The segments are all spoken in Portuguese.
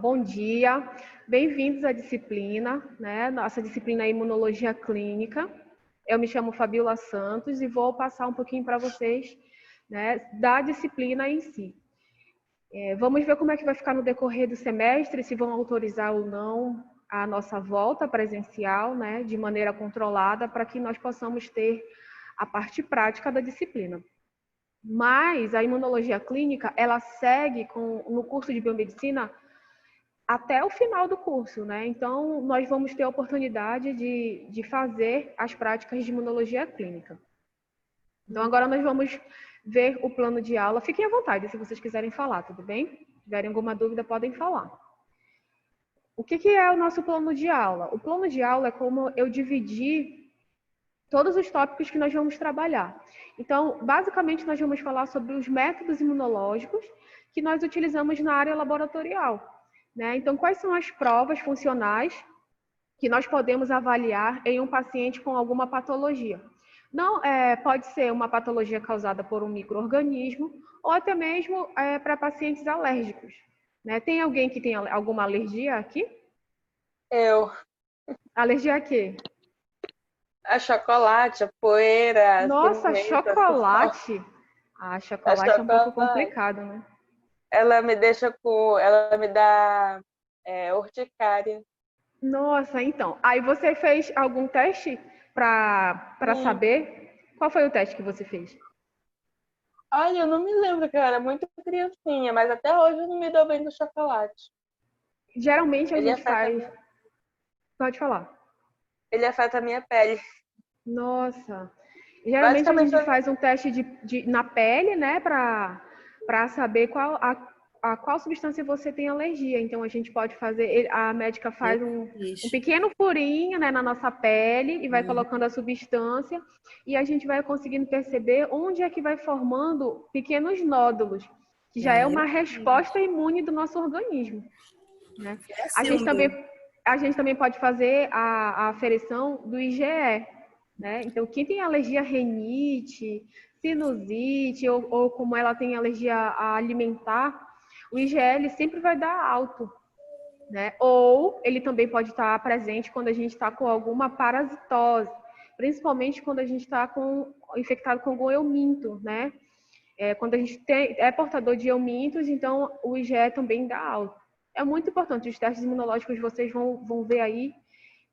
bom dia. Bem-vindos à disciplina, né? Nossa disciplina é Imunologia Clínica. Eu me chamo Fabiola Santos e vou passar um pouquinho para vocês, né, da disciplina em si. Vamos ver como é que vai ficar no decorrer do semestre, se vão autorizar ou não a nossa volta presencial, né, de maneira controlada, para que nós possamos ter a parte prática da disciplina. Mas a imunologia clínica, ela segue no curso de biomedicina até o final do curso, né? Então, nós vamos ter a oportunidade de fazer as práticas de imunologia clínica. Então, agora nós vamos ver o plano de aula. Fiquem à vontade se vocês quiserem falar, tudo bem? Se tiverem alguma dúvida, podem falar. O que é o nosso plano de aula? O plano de aula é como eu dividi todos os tópicos que nós vamos trabalhar. Então, basicamente, nós vamos falar sobre os métodos imunológicos que nós utilizamos na área laboratorial, né? Então, quais são as provas funcionais que nós podemos avaliar em um paciente com alguma patologia? Não, pode ser uma patologia causada por um micro-organismo ou até mesmo para pacientes alérgicos, né? Tem alguém que tem alguma alergia aqui? Eu. Alergia a quê? A chocolate, a poeira, a Nossa, pimenta, chocolate? Ah, a chocolate é um pouco chocolate. complicado, né? Ela me dá urticária. Nossa, então. Aí você fez algum teste para Sim. saber? Qual foi o teste que você fez? Olha, eu não me lembro que eu era muito criancinha, mas até hoje eu não me dou bem com chocolate. Geralmente a Ele gente afeta, faz. Pode falar. ele afeta a minha pele. Nossa. Geralmente a Basicamente, gente faz um teste na pele, né, para saber a qual substância você tem alergia. Então a gente pode fazer, a médica faz um pequeno furinho, né, na nossa pele e vai colocando a substância e a gente vai conseguindo perceber onde é que vai formando pequenos nódulos, que já é uma resposta imune do nosso organismo, né? A gente também pode fazer a aferição do IgE, né? Então, quem tem alergia a rinite, sinusite, ou como ela tem alergia a alimentar, o IgE sempre vai dar alto, né? Ou ele também pode estar presente quando a gente está com alguma parasitose, principalmente quando a gente está infectado com algum euminto, né? Quando a gente é portador de eumintos, então o IgE também dá alto. É muito importante, os testes imunológicos vocês vão ver aí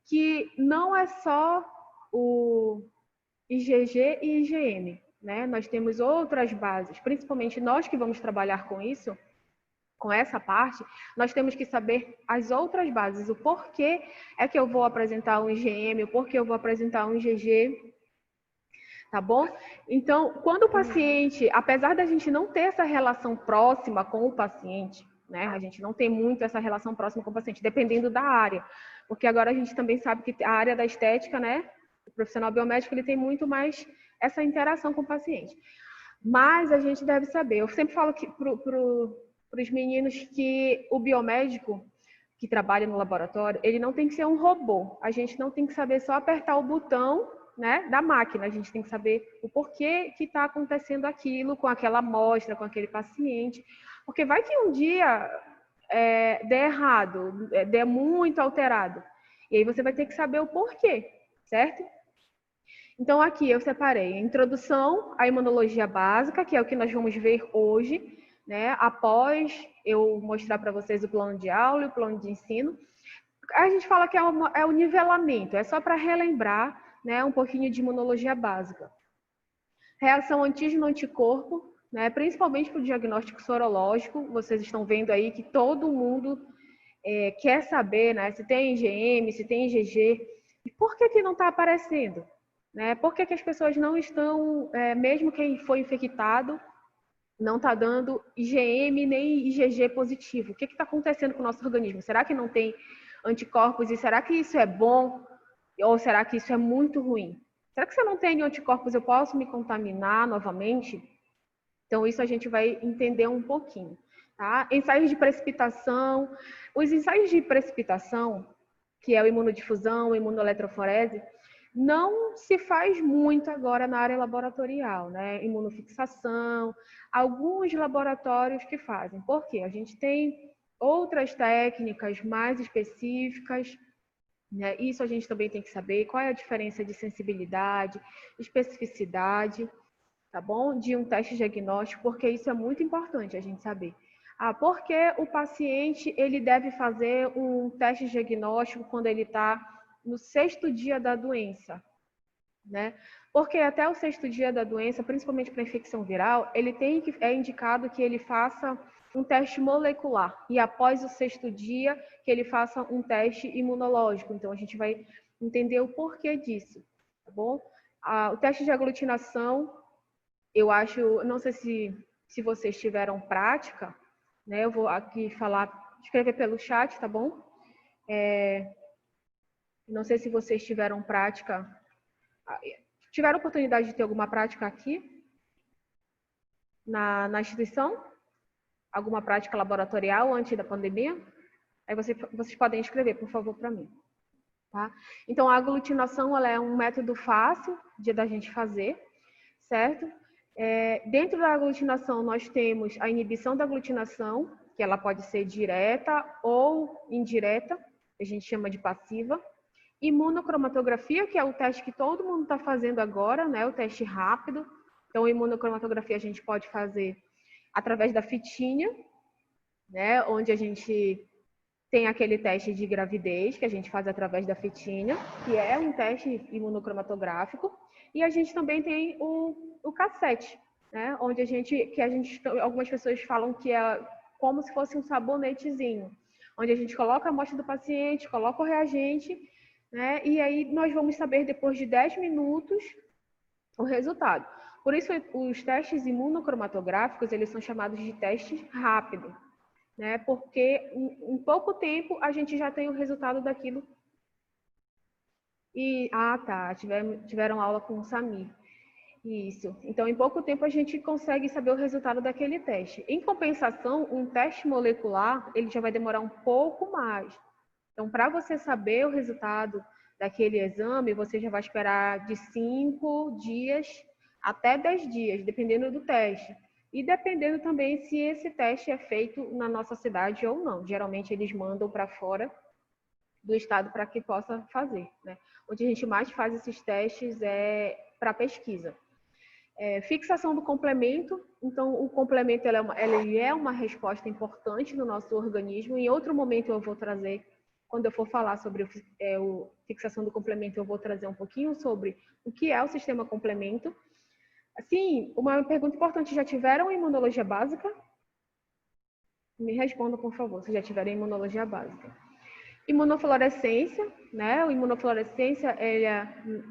que não é só o IgG e IgM, né? Nós temos outras bases, principalmente nós que vamos trabalhar com isso, com essa parte, nós temos que saber as outras bases, o porquê é que eu vou apresentar um IgM, o porquê eu vou apresentar um IgG, tá bom? Então, quando o paciente, apesar da gente não ter essa relação próxima com o paciente, né? A gente não tem muito essa relação próxima com o paciente, dependendo da área, porque agora a gente também sabe que a área da estética, né? O profissional biomédico, ele tem muito mais essa interação com o paciente. Mas a gente deve saber, eu sempre falo que para os meninos que o biomédico que trabalha no laboratório, ele não tem que ser um robô. A gente não tem que saber só apertar o botão, né, da máquina. A gente tem que saber o porquê que está acontecendo aquilo com aquela amostra, com aquele paciente. Porque vai que um dia dê errado, dê muito alterado. E aí você vai ter que saber o porquê, certo? Então, aqui eu separei a introdução à imunologia básica, que é o que nós vamos ver hoje, né? Após eu mostrar para vocês o plano de aula e o plano de ensino. A gente fala que é o nivelamento, é só para relembrar, né, um pouquinho de imunologia básica. Reação antígeno-anticorpo, né, principalmente para o diagnóstico sorológico, vocês estão vendo aí que todo mundo quer saber, né, se tem IgM, se tem IgG, e por que não está aparecendo? Né? Por que as pessoas não estão, mesmo quem foi infectado, não está dando IgM nem IgG positivo? O que está acontecendo com o nosso organismo? Será que não tem anticorpos e será que isso é bom ou será que isso é muito ruim? Será que se eu não tenho anticorpos eu posso me contaminar novamente? Então isso a gente vai entender um pouquinho. Tá? Ensaios de precipitação. Os ensaios de precipitação, que é o imunodifusão, imunoeletroforese, não se faz muito agora na área laboratorial, né? Imunofixação, alguns laboratórios que fazem. Por quê? A gente tem outras técnicas mais específicas, né? Isso a gente também tem que saber qual é a diferença de sensibilidade, especificidade, tá bom? De um teste diagnóstico, porque isso é muito importante a gente saber. Por que o paciente ele deve fazer um teste diagnóstico quando ele está no 6º dia da doença, né? Porque até o 6º dia da doença, principalmente para infecção viral, é indicado que ele faça um teste molecular e após o 6º dia que ele faça um teste imunológico. Então a gente vai entender o porquê disso, tá bom? O teste de aglutinação, eu acho, não sei se vocês tiveram prática, né? Eu vou aqui escrever pelo chat, tá bom? Não sei se vocês tiveram prática. Tiveram oportunidade de ter alguma prática aqui na instituição? Alguma prática laboratorial antes da pandemia? Aí vocês podem escrever, por favor, para mim. Tá? Então, a aglutinação ela é um método fácil da gente fazer, certo? Dentro da aglutinação, nós temos a inibição da aglutinação, que ela pode ser direta ou indireta, a gente chama de passiva. Imunocromatografia, que é o teste que todo mundo está fazendo agora, né? O teste rápido. Então, a imunocromatografia a gente pode fazer através da fitinha, né? Onde a gente tem aquele teste de gravidez, que a gente faz através da fitinha, que é um teste imunocromatográfico. E a gente também tem o cassete, né? Onde algumas pessoas falam que é como se fosse um sabonetezinho, onde a gente coloca a amostra do paciente, coloca o reagente, né? E aí nós vamos saber depois de 10 minutos o resultado. Por isso, os testes imunocromatográficos, eles são chamados de testes rápidos, né? Porque em pouco tempo a gente já tem o resultado daquilo. Tiveram aula com o Samir. Isso. Então, em pouco tempo a gente consegue saber o resultado daquele teste. Em compensação, um teste molecular, ele já vai demorar um pouco mais. Então, para você saber o resultado daquele exame, você já vai esperar de 5 dias até 10 dias, dependendo do teste. E dependendo também se esse teste é feito na nossa cidade ou não. Geralmente, eles mandam para fora do estado para que possa fazer, né? Onde a gente mais faz esses testes é para pesquisa. Fixação do complemento. Então, o complemento ele é uma resposta importante no nosso organismo. Em outro momento eu vou trazer, quando eu for falar sobre fixação do complemento, eu vou trazer um pouquinho sobre o que é o sistema complemento. Assim, uma pergunta importante, já tiveram imunologia básica? Me respondam, por favor, se já tiveram imunologia básica. Imunofluorescência, né? O imunofluorescência,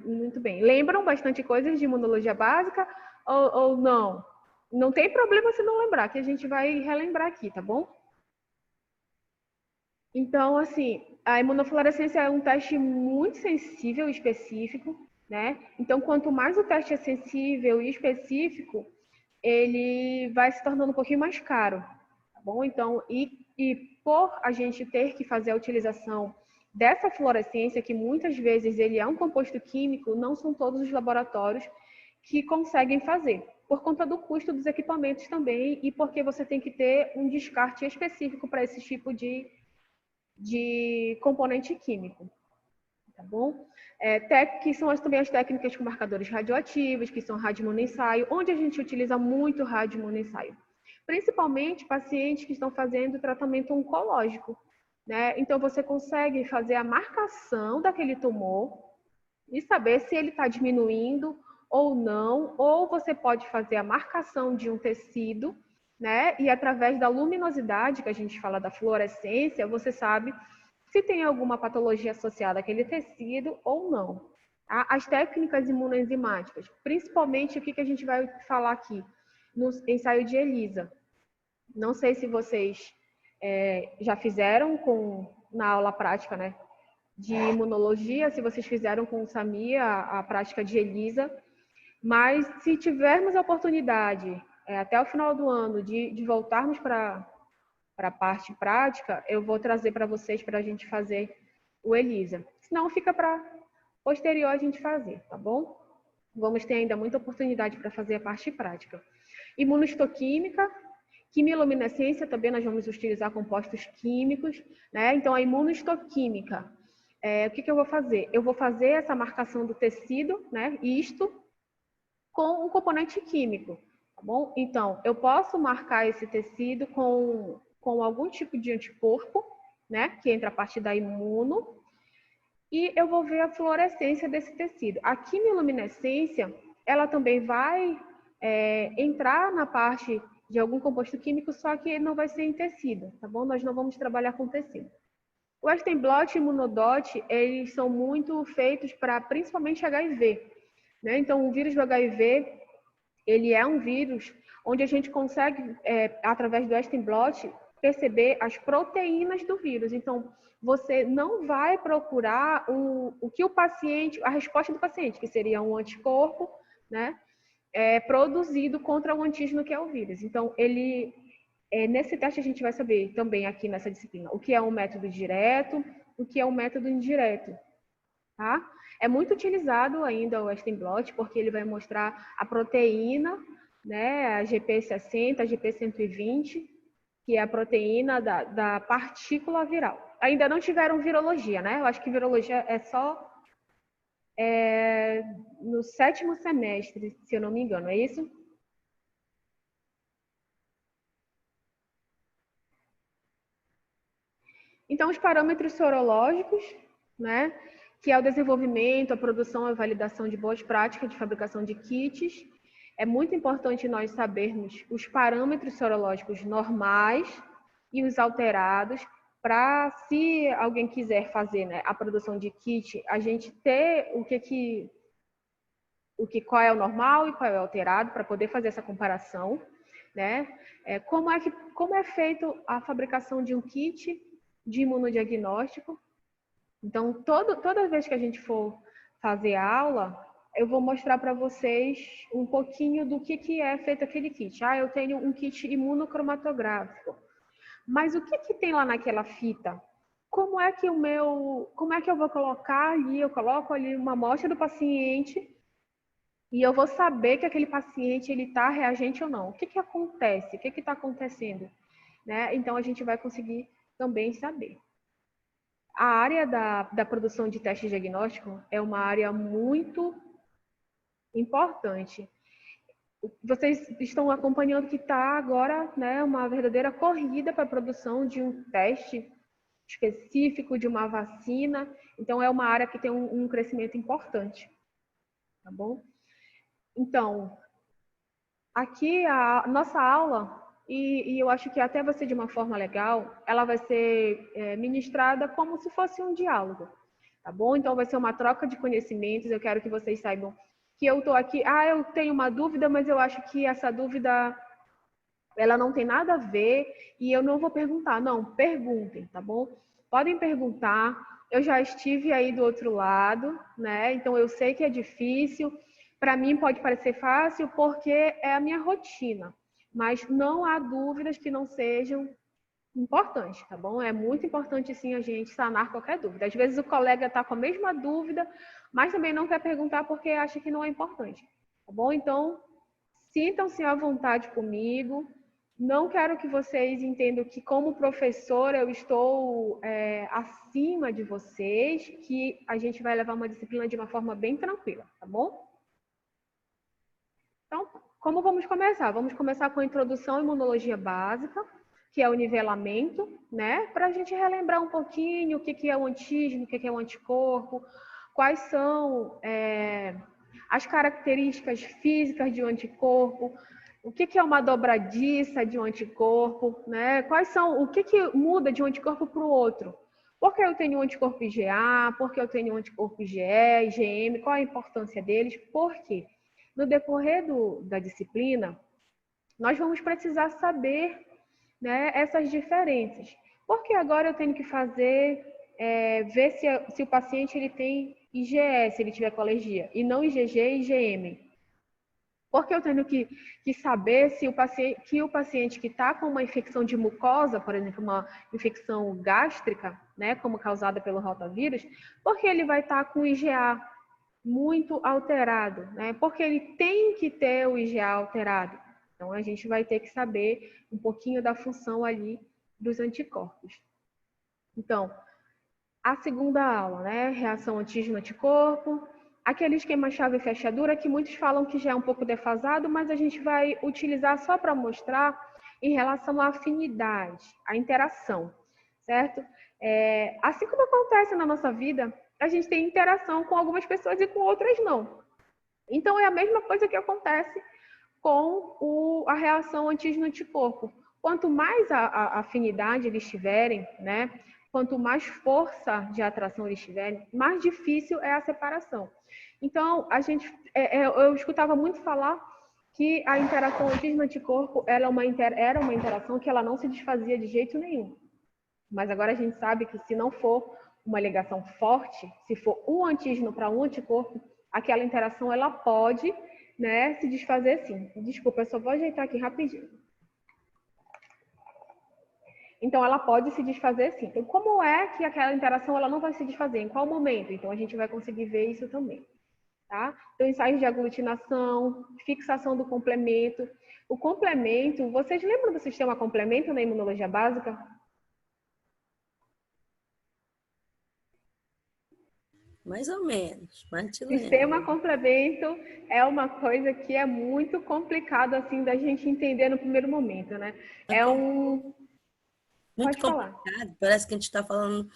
muito bem. Lembram bastante coisas de imunologia básica ou não? Não tem problema se não lembrar, que a gente vai relembrar aqui, tá bom? Então, assim, a imunofluorescência é um teste muito sensível e específico, né? Então, quanto mais o teste é sensível e específico, ele vai se tornando um pouquinho mais caro, tá bom? Então, por a gente ter que fazer a utilização dessa fluorescência, que muitas vezes ele é um composto químico, não são todos os laboratórios que conseguem fazer, por conta do custo dos equipamentos também e porque você tem que ter um descarte específico para esse tipo de componente químico, tá bom? Que são também as técnicas com marcadores radioativos, que são radioimunoensaio, onde a gente utiliza muito radioimunoensaio. Principalmente pacientes que estão fazendo tratamento oncológico, né? Então, você consegue fazer a marcação daquele tumor e saber se ele está diminuindo ou não, ou você pode fazer a marcação de um tecido, né? E através da luminosidade, que a gente fala da fluorescência, você sabe se tem alguma patologia associada àquele tecido ou não. As técnicas imunoenzimáticas, principalmente o que a gente vai falar aqui no ensaio de ELISA. Não sei se vocês já fizeram na aula prática, né, de imunologia, se vocês fizeram com o Samir a prática de ELISA, mas se tivermos a oportunidade até o final do ano de voltarmos para a parte prática, eu vou trazer para vocês para a gente fazer o ELISA. Senão fica para posterior a gente fazer, tá bom? Vamos ter ainda muita oportunidade para fazer a parte prática. Imunohistoquímica, Quimiluminescência, também nós vamos utilizar compostos químicos, né? Então, a imunohistoquímica, o que eu vou fazer? Eu vou fazer essa marcação do tecido, né? Isto com um componente químico, tá bom? Então, eu posso marcar esse tecido com algum tipo de anticorpo, né? Que entra a partir da imuno, e eu vou ver a fluorescência desse tecido. A quimiluminescência, ela também vai entrar na parte de algum composto químico, só que não vai ser em tecido, tá bom? Nós não vamos trabalhar com tecido. O Western blot e imunodot, eles são muito feitos para principalmente HIV, né? Então, o vírus do HIV, ele é um vírus onde a gente consegue, através do Western blot, perceber as proteínas do vírus. Então, você não vai procurar o que o paciente, a resposta do paciente, que seria um anticorpo, né? Produzido contra o antígeno que é o vírus. Então, nesse teste a gente vai saber também aqui nessa disciplina o que é um método direto, o que é um método indireto, tá? É muito utilizado ainda o Western blot porque ele vai mostrar a proteína, né, a GP60, a GP120, que é a proteína da partícula viral. Ainda não tiveram virologia, né? Eu acho que virologia é só no 7º semestre, se eu não me engano, é isso? Então, os parâmetros sorológicos, né, que é o desenvolvimento, a produção e a validação de boas práticas de fabricação de kits. É muito importante nós sabermos os parâmetros sorológicos normais e os alterados, para, se alguém quiser fazer, né, a produção de kit, a gente ter qual é o normal e qual é o alterado, para poder fazer essa comparação, né? Como é feito a fabricação de um kit de imunodiagnóstico. Então, toda vez que a gente for fazer aula, eu vou mostrar para vocês um pouquinho do que é feito aquele kit. Eu tenho um kit imunocromatográfico. Mas o que tem lá naquela fita? Como é que eu vou colocar ali? Eu coloco ali uma amostra do paciente e eu vou saber que aquele paciente ele está reagente ou não. O que acontece? O que está acontecendo? Né? Então, a gente vai conseguir também saber. A área da produção de teste diagnóstico é uma área muito importante. Vocês estão acompanhando que está agora, né, uma verdadeira corrida para a produção de um teste específico, de uma vacina. Então, é uma área que tem um crescimento importante. Tá bom? Então, aqui a nossa aula, e eu acho que até vai ser de uma forma legal, ela vai ser ministrada como se fosse um diálogo, tá bom? Então, vai ser uma troca de conhecimentos. Eu quero que vocês saibam que eu estou aqui, eu tenho uma dúvida, mas eu acho que essa dúvida, ela não tem nada a ver e eu não vou perguntar. Não, perguntem, tá bom? Podem perguntar. Eu já estive aí do outro lado, né? Então, eu sei que é difícil. Para mim pode parecer fácil porque é a minha rotina, mas não há dúvidas que não sejam importantes, tá bom? É muito importante, sim, a gente sanar qualquer dúvida. Às vezes o colega está com a mesma dúvida, mas também não quer perguntar porque acha que não é importante, tá bom? Então, sintam-se à vontade comigo. Não quero que vocês entendam que, como professora, eu estou acima de vocês, que a gente vai levar uma disciplina de uma forma bem tranquila, tá bom? Então, como vamos começar? Vamos começar com a introdução à imunologia básica, que é o nivelamento, né? Para a gente relembrar um pouquinho o que é o antígeno, o que é o anticorpo, quais são as características físicas de um anticorpo, o que é uma dobradiça de um anticorpo, né? O que muda de um anticorpo para o outro? Por que eu tenho um anticorpo IgA? Por que eu tenho um anticorpo IgE, IgM? Qual a importância deles? Por quê? No decorrer da disciplina, nós vamos precisar saber, né, essas diferenças. Porque agora eu tenho que fazer, ver se o paciente ele tem IgE, se ele tiver com alergia, e não IgG e IgM. Porque eu tenho que saber se o paciente que está com uma infecção de mucosa, por exemplo, uma infecção gástrica, né, como causada pelo rotavírus, porque ele vai estar com IgA muito alterado, né? Porque ele tem que ter o IgA alterado, Então, a gente vai ter que saber um pouquinho da função ali dos anticorpos. Então, a segunda aula, né? Reação antígeno-anticorpo. Aquele esquema chave e fechadura que muitos falam que já é um pouco defasado, mas a gente vai utilizar só para mostrar em relação à afinidade, à interação, certo? Assim como acontece na nossa vida, a gente tem interação com algumas pessoas e com outras não. Então, é a mesma coisa que acontece com a reação antígeno-anticorpo. Quanto mais a afinidade eles tiverem, né? Quanto mais força de atração eles tiverem, mais difícil é a separação. Então, eu escutava muito falar que a interação antígeno-anticorpo era uma interação que ela não se desfazia de jeito nenhum. Mas agora a gente sabe que se não for uma ligação forte, se for um antígeno para um anticorpo, aquela interação ela pode, né, se desfazer sim. Desculpa, eu só vou ajeitar aqui rapidinho. Então, ela pode se desfazer sim. Então, como é que aquela interação ela não vai se desfazer? Em qual momento? Então, a gente vai conseguir ver isso também. Tá? Então, ensaios de aglutinação, fixação do complemento. O complemento, vocês lembram do sistema complemento na imunologia básica? Mais ou menos, mas te lembro. Sistema complemento é uma coisa que é muito complicado assim da gente entender no primeiro momento, né? Muito complicado. Parece que a gente está falando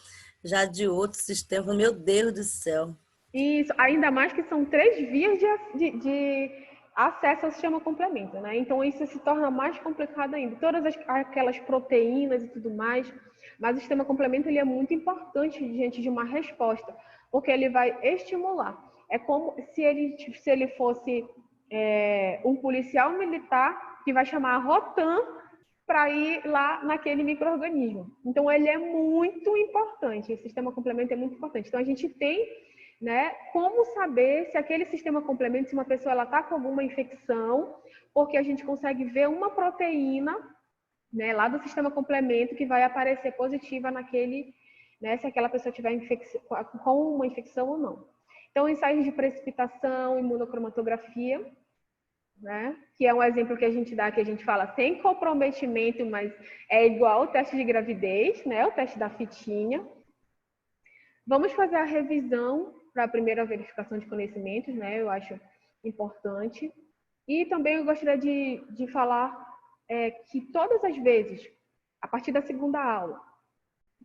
já de outro sistema. Meu Deus do céu. Isso, ainda mais que são 3 vias de acesso ao sistema complemento, né? Então isso se torna mais complicado ainda. Todas aquelas proteínas e tudo mais, mas o sistema complemento ele é muito importante diante de uma resposta, porque ele vai estimular. É como se ele fosse um policial militar que vai chamar a Rotan para ir lá naquele micro-organismo. Então ele é muito importante, o sistema complemento é muito importante. Então a gente tem, né, como saber se aquele sistema complemento, se uma pessoa está com alguma infecção, porque a gente consegue ver uma proteína, né, lá do sistema complemento que vai aparecer positiva naquele, né, se aquela pessoa tiver com uma infecção ou não. Então, ensaios de precipitação, imunocromatografia, né, que é um exemplo que a gente dá, que a gente fala sem comprometimento, mas é igual o teste de gravidez, né, o teste da fitinha. Vamos fazer a revisão para a primeira verificação de conhecimentos, né? Eu acho importante. E também eu gostaria de falar que todas as vezes, a partir da segunda aula,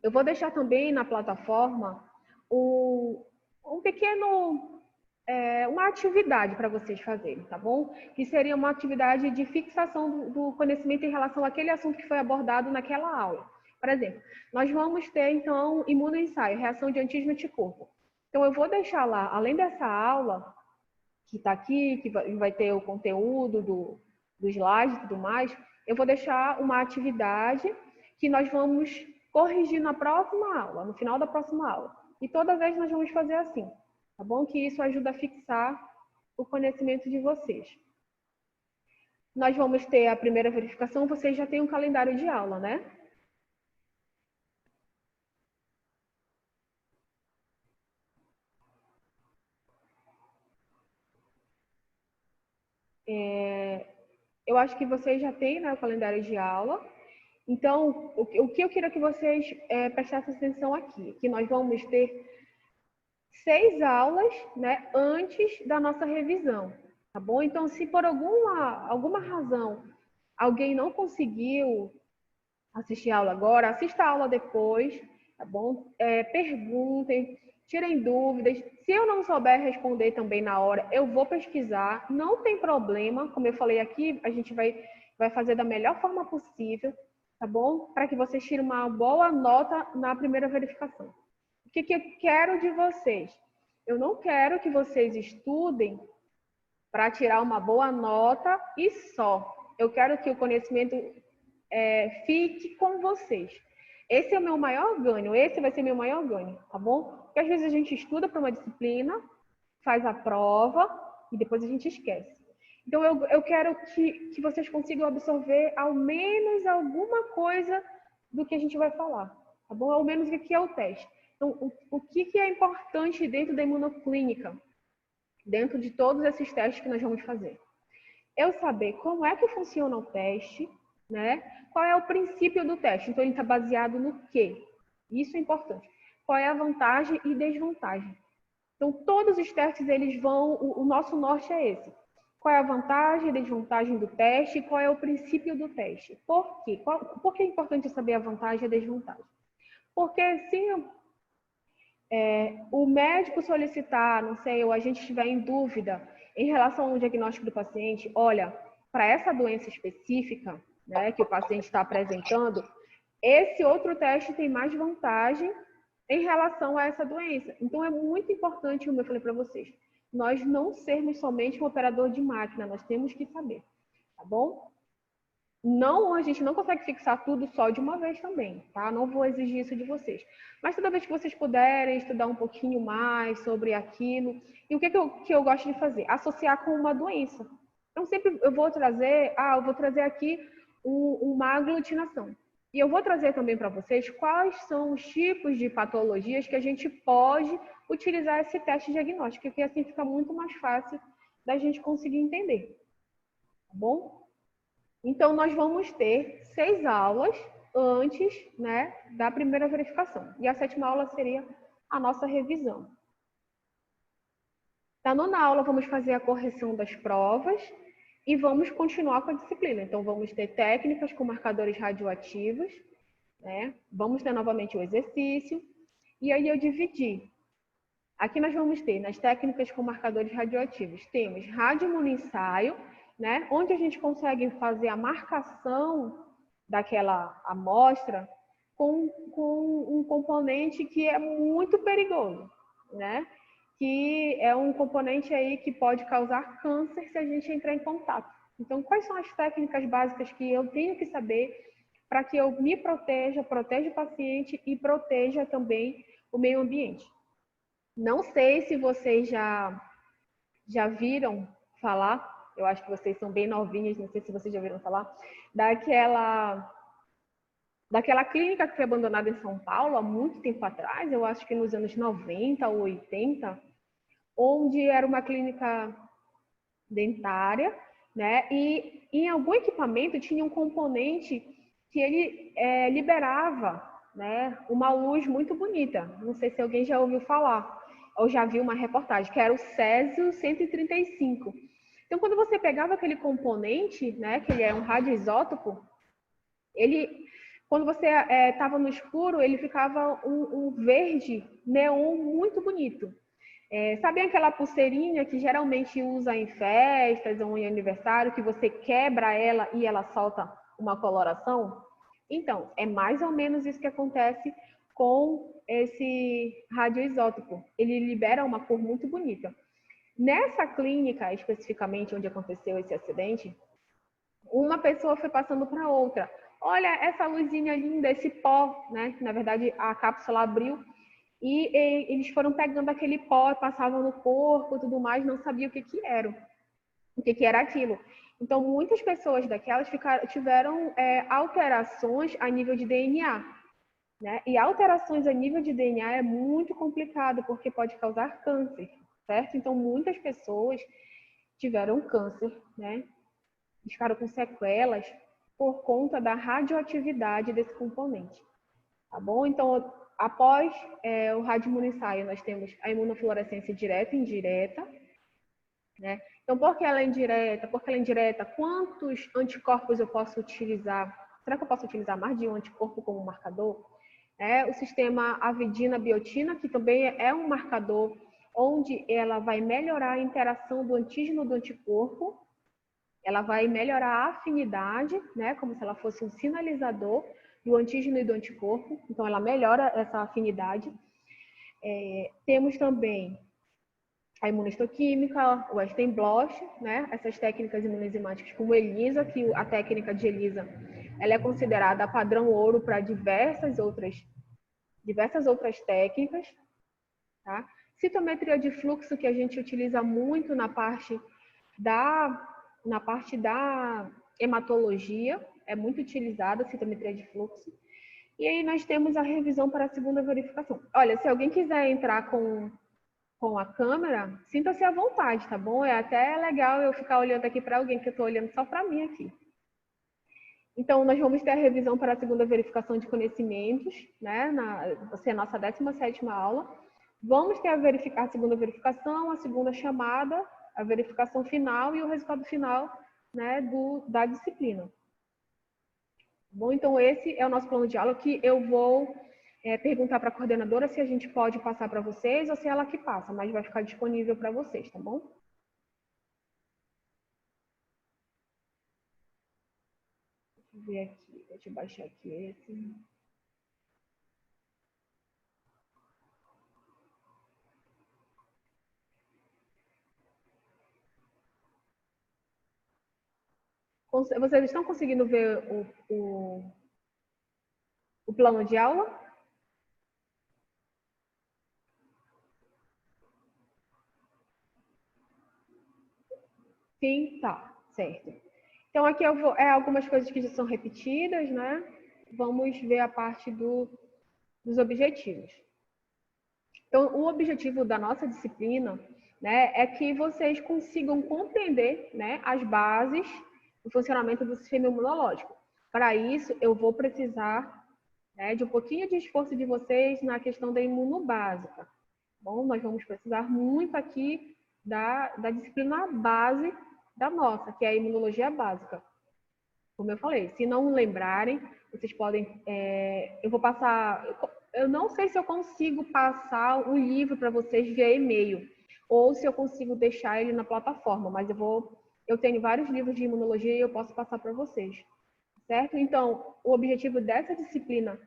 eu vou deixar também na plataforma uma atividade para vocês fazerem, tá bom? Que seria uma atividade de fixação do conhecimento em relação àquele assunto que foi abordado naquela aula. Por exemplo, nós vamos ter, então, imunoensaio, reação de antígeno anticorpo. Então, eu vou deixar lá, além dessa aula, que está aqui, que vai ter o conteúdo do slide e tudo mais, eu vou deixar uma atividade que nós vamos corrigir na próxima aula, no final da próxima aula. E toda vez nós vamos fazer assim, tá bom? Que isso ajuda a fixar o conhecimento de vocês. Nós vamos ter a primeira verificação, vocês já têm um calendário de aula, né? Eu acho que vocês já têm, né, o calendário de aula. Então, o que eu queria que vocês prestassem atenção aqui, que nós vamos ter 6 aulas, né, antes da nossa revisão, tá bom? Então, se por alguma razão alguém não conseguiu assistir a aula agora, assista a aula depois, tá bom? Perguntem, tirem dúvidas. Se eu não souber responder também na hora, eu vou pesquisar, não tem problema. Como eu falei aqui, a gente vai fazer da melhor forma possível, tá bom? Para que vocês tirem uma boa nota na primeira verificação. O que eu quero de vocês? Eu não quero que vocês estudem para tirar uma boa nota e só. Eu quero que o conhecimento fique com vocês. Esse é o meu maior ganho, esse vai ser meu maior ganho, tá bom? Porque às vezes a gente estuda para uma disciplina, faz a prova e depois a gente esquece. Então eu quero que vocês consigam absorver ao menos alguma coisa do que a gente vai falar, tá bom? Ao menos o que é o teste. Então, o que é importante dentro da imunoclínica? Dentro de todos esses testes que nós vamos fazer. eu saber como é que funciona o teste, né? Qual é o princípio do teste? Então, ele está baseado no quê? Isso é importante. Qual é a vantagem e desvantagem? Então, todos os testes, eles vão... O nosso norte é esse. Qual é a vantagem e desvantagem do teste? Qual é o princípio do teste? Por quê? Por que é importante saber a vantagem e a desvantagem? Porque se o médico solicitar, não sei, ou a gente estiver em dúvida em relação ao diagnóstico do paciente, olha, para essa doença específica, né, que o paciente está apresentando, esse outro teste tem mais vantagem em relação a essa doença. Então, é muito importante, como eu falei para vocês, nós não sermos somente um operador de máquina, nós temos que saber, tá bom? Não, a gente não consegue fixar tudo só de uma vez também, tá? Não vou exigir isso de vocês. Mas toda vez que vocês puderem estudar um pouquinho mais sobre aquilo, e o que eu gosto de fazer? Associar com uma doença. Então, sempre eu vou trazer aqui uma aglutinação. E eu vou trazer também para vocês quais são os tipos de patologias que a gente pode utilizar esse teste diagnóstico, porque assim fica muito mais fácil da gente conseguir entender. Tá bom? Então, nós vamos ter 6 aulas antes, né, da primeira verificação. E a 7ª aula seria a nossa revisão. Na 9ª aula, vamos fazer a correção das provas e vamos continuar com a disciplina. Então, vamos ter técnicas com marcadores radioativos, né? Vamos ter novamente o exercício. E aí eu dividi. Aqui nós vamos ter, nas técnicas com marcadores radioativos, temos radioimunoensaio, né? Onde a gente consegue fazer a marcação daquela amostra com um componente que é muito perigoso, né? Que é um componente aí que pode causar câncer se a gente entrar em contato. Então, quais são as técnicas básicas que eu tenho que saber para que eu me proteja o paciente e proteja também o meio ambiente? Não sei se vocês já viram falar, eu acho que vocês são bem novinhos, não sei se vocês já viram falar, daquela clínica que foi abandonada em São Paulo há muito tempo atrás, eu acho que nos anos 90 ou 80, onde era uma clínica dentária, né? E em algum equipamento tinha um componente que ele liberava, né, uma luz muito bonita. Não sei se alguém já ouviu falar ou já viu uma reportagem, que era o Césio 135. Então, quando você pegava aquele componente, né, que ele é um radioisótopo, quando você estava no escuro, ele ficava um verde neon muito bonito. Sabe aquela pulseirinha que geralmente usa em festas ou em aniversário, que você quebra ela e ela solta uma coloração? Então, é mais ou menos isso que acontece com esse radioisótopo. Ele libera uma cor muito bonita. Nessa clínica, especificamente onde aconteceu esse acidente, uma pessoa foi passando para outra. Olha essa luzinha linda, esse pó, né? Na verdade, a cápsula abriu e eles foram pegando aquele pó, passavam no corpo e tudo mais, não sabiam o que era aquilo. Então, muitas pessoas daquelas tiveram alterações a nível de DNA, né? E alterações a nível de DNA é muito complicado, porque pode causar câncer, certo? Então, muitas pessoas tiveram câncer, né? Ficaram com sequelas por conta da radioatividade desse componente, tá bom? Então, após o radioimunoensaio, nós temos a imunofluorescência direta e indireta, né? Então, por que ela é indireta? Porque ela é indireta, quantos anticorpos eu posso utilizar? Será que eu posso utilizar mais de um anticorpo como marcador? O sistema avidina-biotina, que também é um marcador onde ela vai melhorar a interação do antígeno do anticorpo, ela vai melhorar a afinidade, né? Como se ela fosse um sinalizador do antígeno e do anticorpo, então ela melhora essa afinidade. Temos também a imunistoquímica, o Western blot, né? Essas técnicas imunoenzimáticas como ELISA, que a técnica de ELISA ela é considerada padrão ouro para diversas outras técnicas, tá? Citometria de fluxo, que a gente utiliza muito na parte da hematologia, é muito utilizada a citometria de fluxo. E aí nós temos a revisão para a segunda verificação. Olha, se alguém quiser entrar com com a câmera, sinta-se à vontade, tá bom? É até legal eu ficar olhando aqui para alguém, que eu estou olhando só para mim aqui. Então, nós vamos ter a revisão para a segunda verificação de conhecimentos, né? Vai ser a nossa 17ª aula. Vamos ter a segunda verificação, a segunda chamada, a verificação final e o resultado final, né, da disciplina. Bom, então esse é o nosso plano de aula, que eu vou perguntar para a coordenadora se a gente pode passar para vocês ou se é ela que passa, mas vai ficar disponível para vocês, tá bom? Deixa eu ver aqui, deixa eu baixar aqui esse. Vocês estão conseguindo ver o plano de aula? Sim, tá, certo. Então, aqui algumas coisas que já são repetidas, né? Vamos ver a parte dos objetivos. Então, o objetivo da nossa disciplina, né, é que vocês consigam compreender, né, as bases do funcionamento do sistema imunológico. Para isso, eu vou precisar, né, de um pouquinho de esforço de vocês na questão da imunobásica. Bom, nós vamos precisar muito aqui da disciplina base da nossa, que é a imunologia básica. Como eu falei, se não lembrarem, vocês podem... eu vou passar... Eu não sei se eu consigo passar o livro para vocês via e-mail, ou se eu consigo deixar ele na plataforma, mas eu tenho vários livros de imunologia e eu posso passar para vocês. Certo? Então, o objetivo dessa disciplina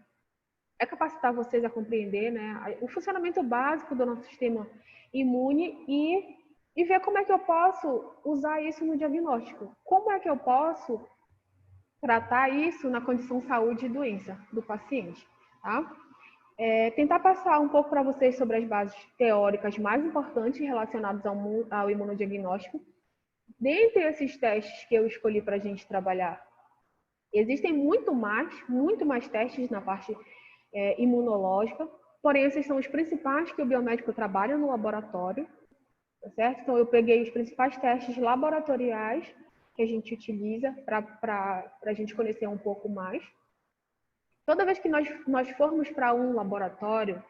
é capacitar vocês a compreender, né, o funcionamento básico do nosso sistema imune e ver como é que eu posso usar isso no diagnóstico. Como é que eu posso tratar isso na condição saúde e doença do paciente, tá? Tentar passar um pouco para vocês sobre as bases teóricas mais importantes relacionadas ao imunodiagnóstico. Dentre esses testes que eu escolhi para a gente trabalhar, existem muito mais testes na parte imunológica, porém esses são os principais que o biomédico trabalha no laboratório, tá certo? Então eu peguei os principais testes laboratoriais que a gente utiliza para a gente conhecer um pouco mais. Toda vez que nós formos para um laboratório,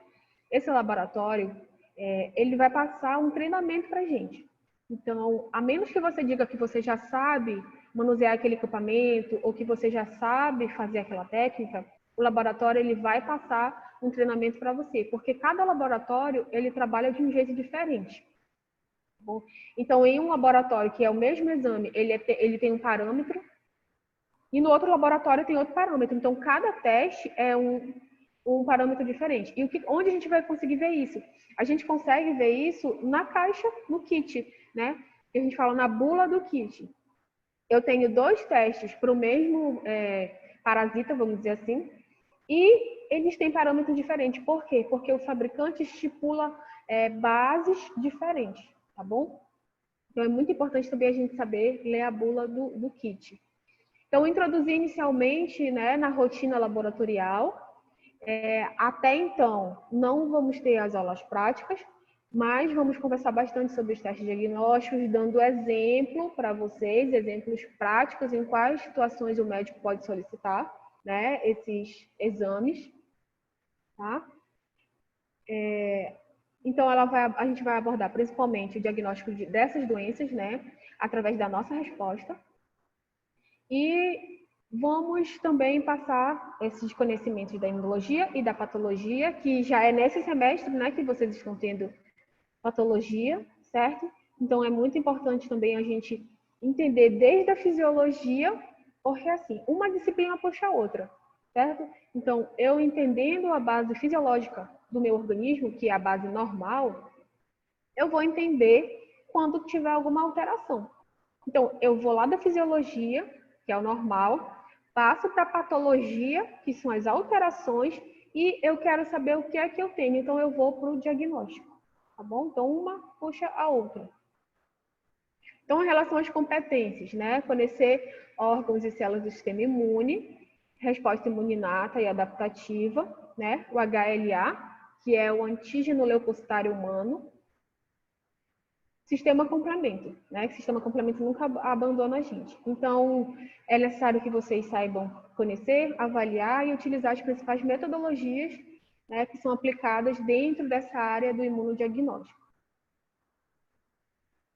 esse laboratório, ele vai passar um treinamento para a gente. Então, a menos que você diga que você já sabe manusear aquele equipamento ou que você já sabe fazer aquela técnica, o laboratório ele vai passar um treinamento para você, porque cada laboratório ele trabalha de um jeito diferente. Bom, então, em um laboratório que é o mesmo exame, ele tem um parâmetro, e no outro laboratório tem outro parâmetro. Então, cada teste é um parâmetro diferente. E onde a gente vai conseguir ver isso? A gente consegue ver isso na caixa, no kit, né? A gente fala na bula do kit. Eu tenho 2 testes para o mesmo parasita, vamos dizer assim, e eles têm parâmetros diferentes. Por quê? Porque o fabricante estipula bases diferentes, tá bom? Então, é muito importante também a gente saber ler a bula do kit. Então, introduzir inicialmente, né, na rotina laboratorial. Até então, não vamos ter as aulas práticas, mas vamos conversar bastante sobre os testes diagnósticos, dando exemplo para vocês, exemplos práticos em quais situações o médico pode solicitar, né, esses exames. Tá? Então, a gente vai abordar principalmente o diagnóstico dessas doenças, né, através da nossa resposta. E vamos também passar esses conhecimentos da imunologia e da patologia, que já é nesse semestre, né, que vocês estão tendo patologia, certo? Então, é muito importante também a gente entender desde a fisiologia, porque assim, uma disciplina puxa a outra, certo? Então, eu entendendo a base fisiológica do meu organismo, que é a base normal, eu vou entender quando tiver alguma alteração. Então, eu vou lá da fisiologia, que é o normal, passo para a patologia, que são as alterações, e eu quero saber o que é que eu tenho. Então, eu vou para o diagnóstico, tá bom? Então, uma puxa a outra. Então, em relação às competências, né? Conhecer órgãos e células do sistema imune, resposta imune inata e adaptativa, né? O HLA, que é o antígeno leucocitário humano, Sistema complemento, né? Sistema complemento nunca abandona a gente. Então, é necessário que vocês saibam conhecer, avaliar e utilizar as principais metodologias, né, que são aplicadas dentro dessa área do imunodiagnóstico.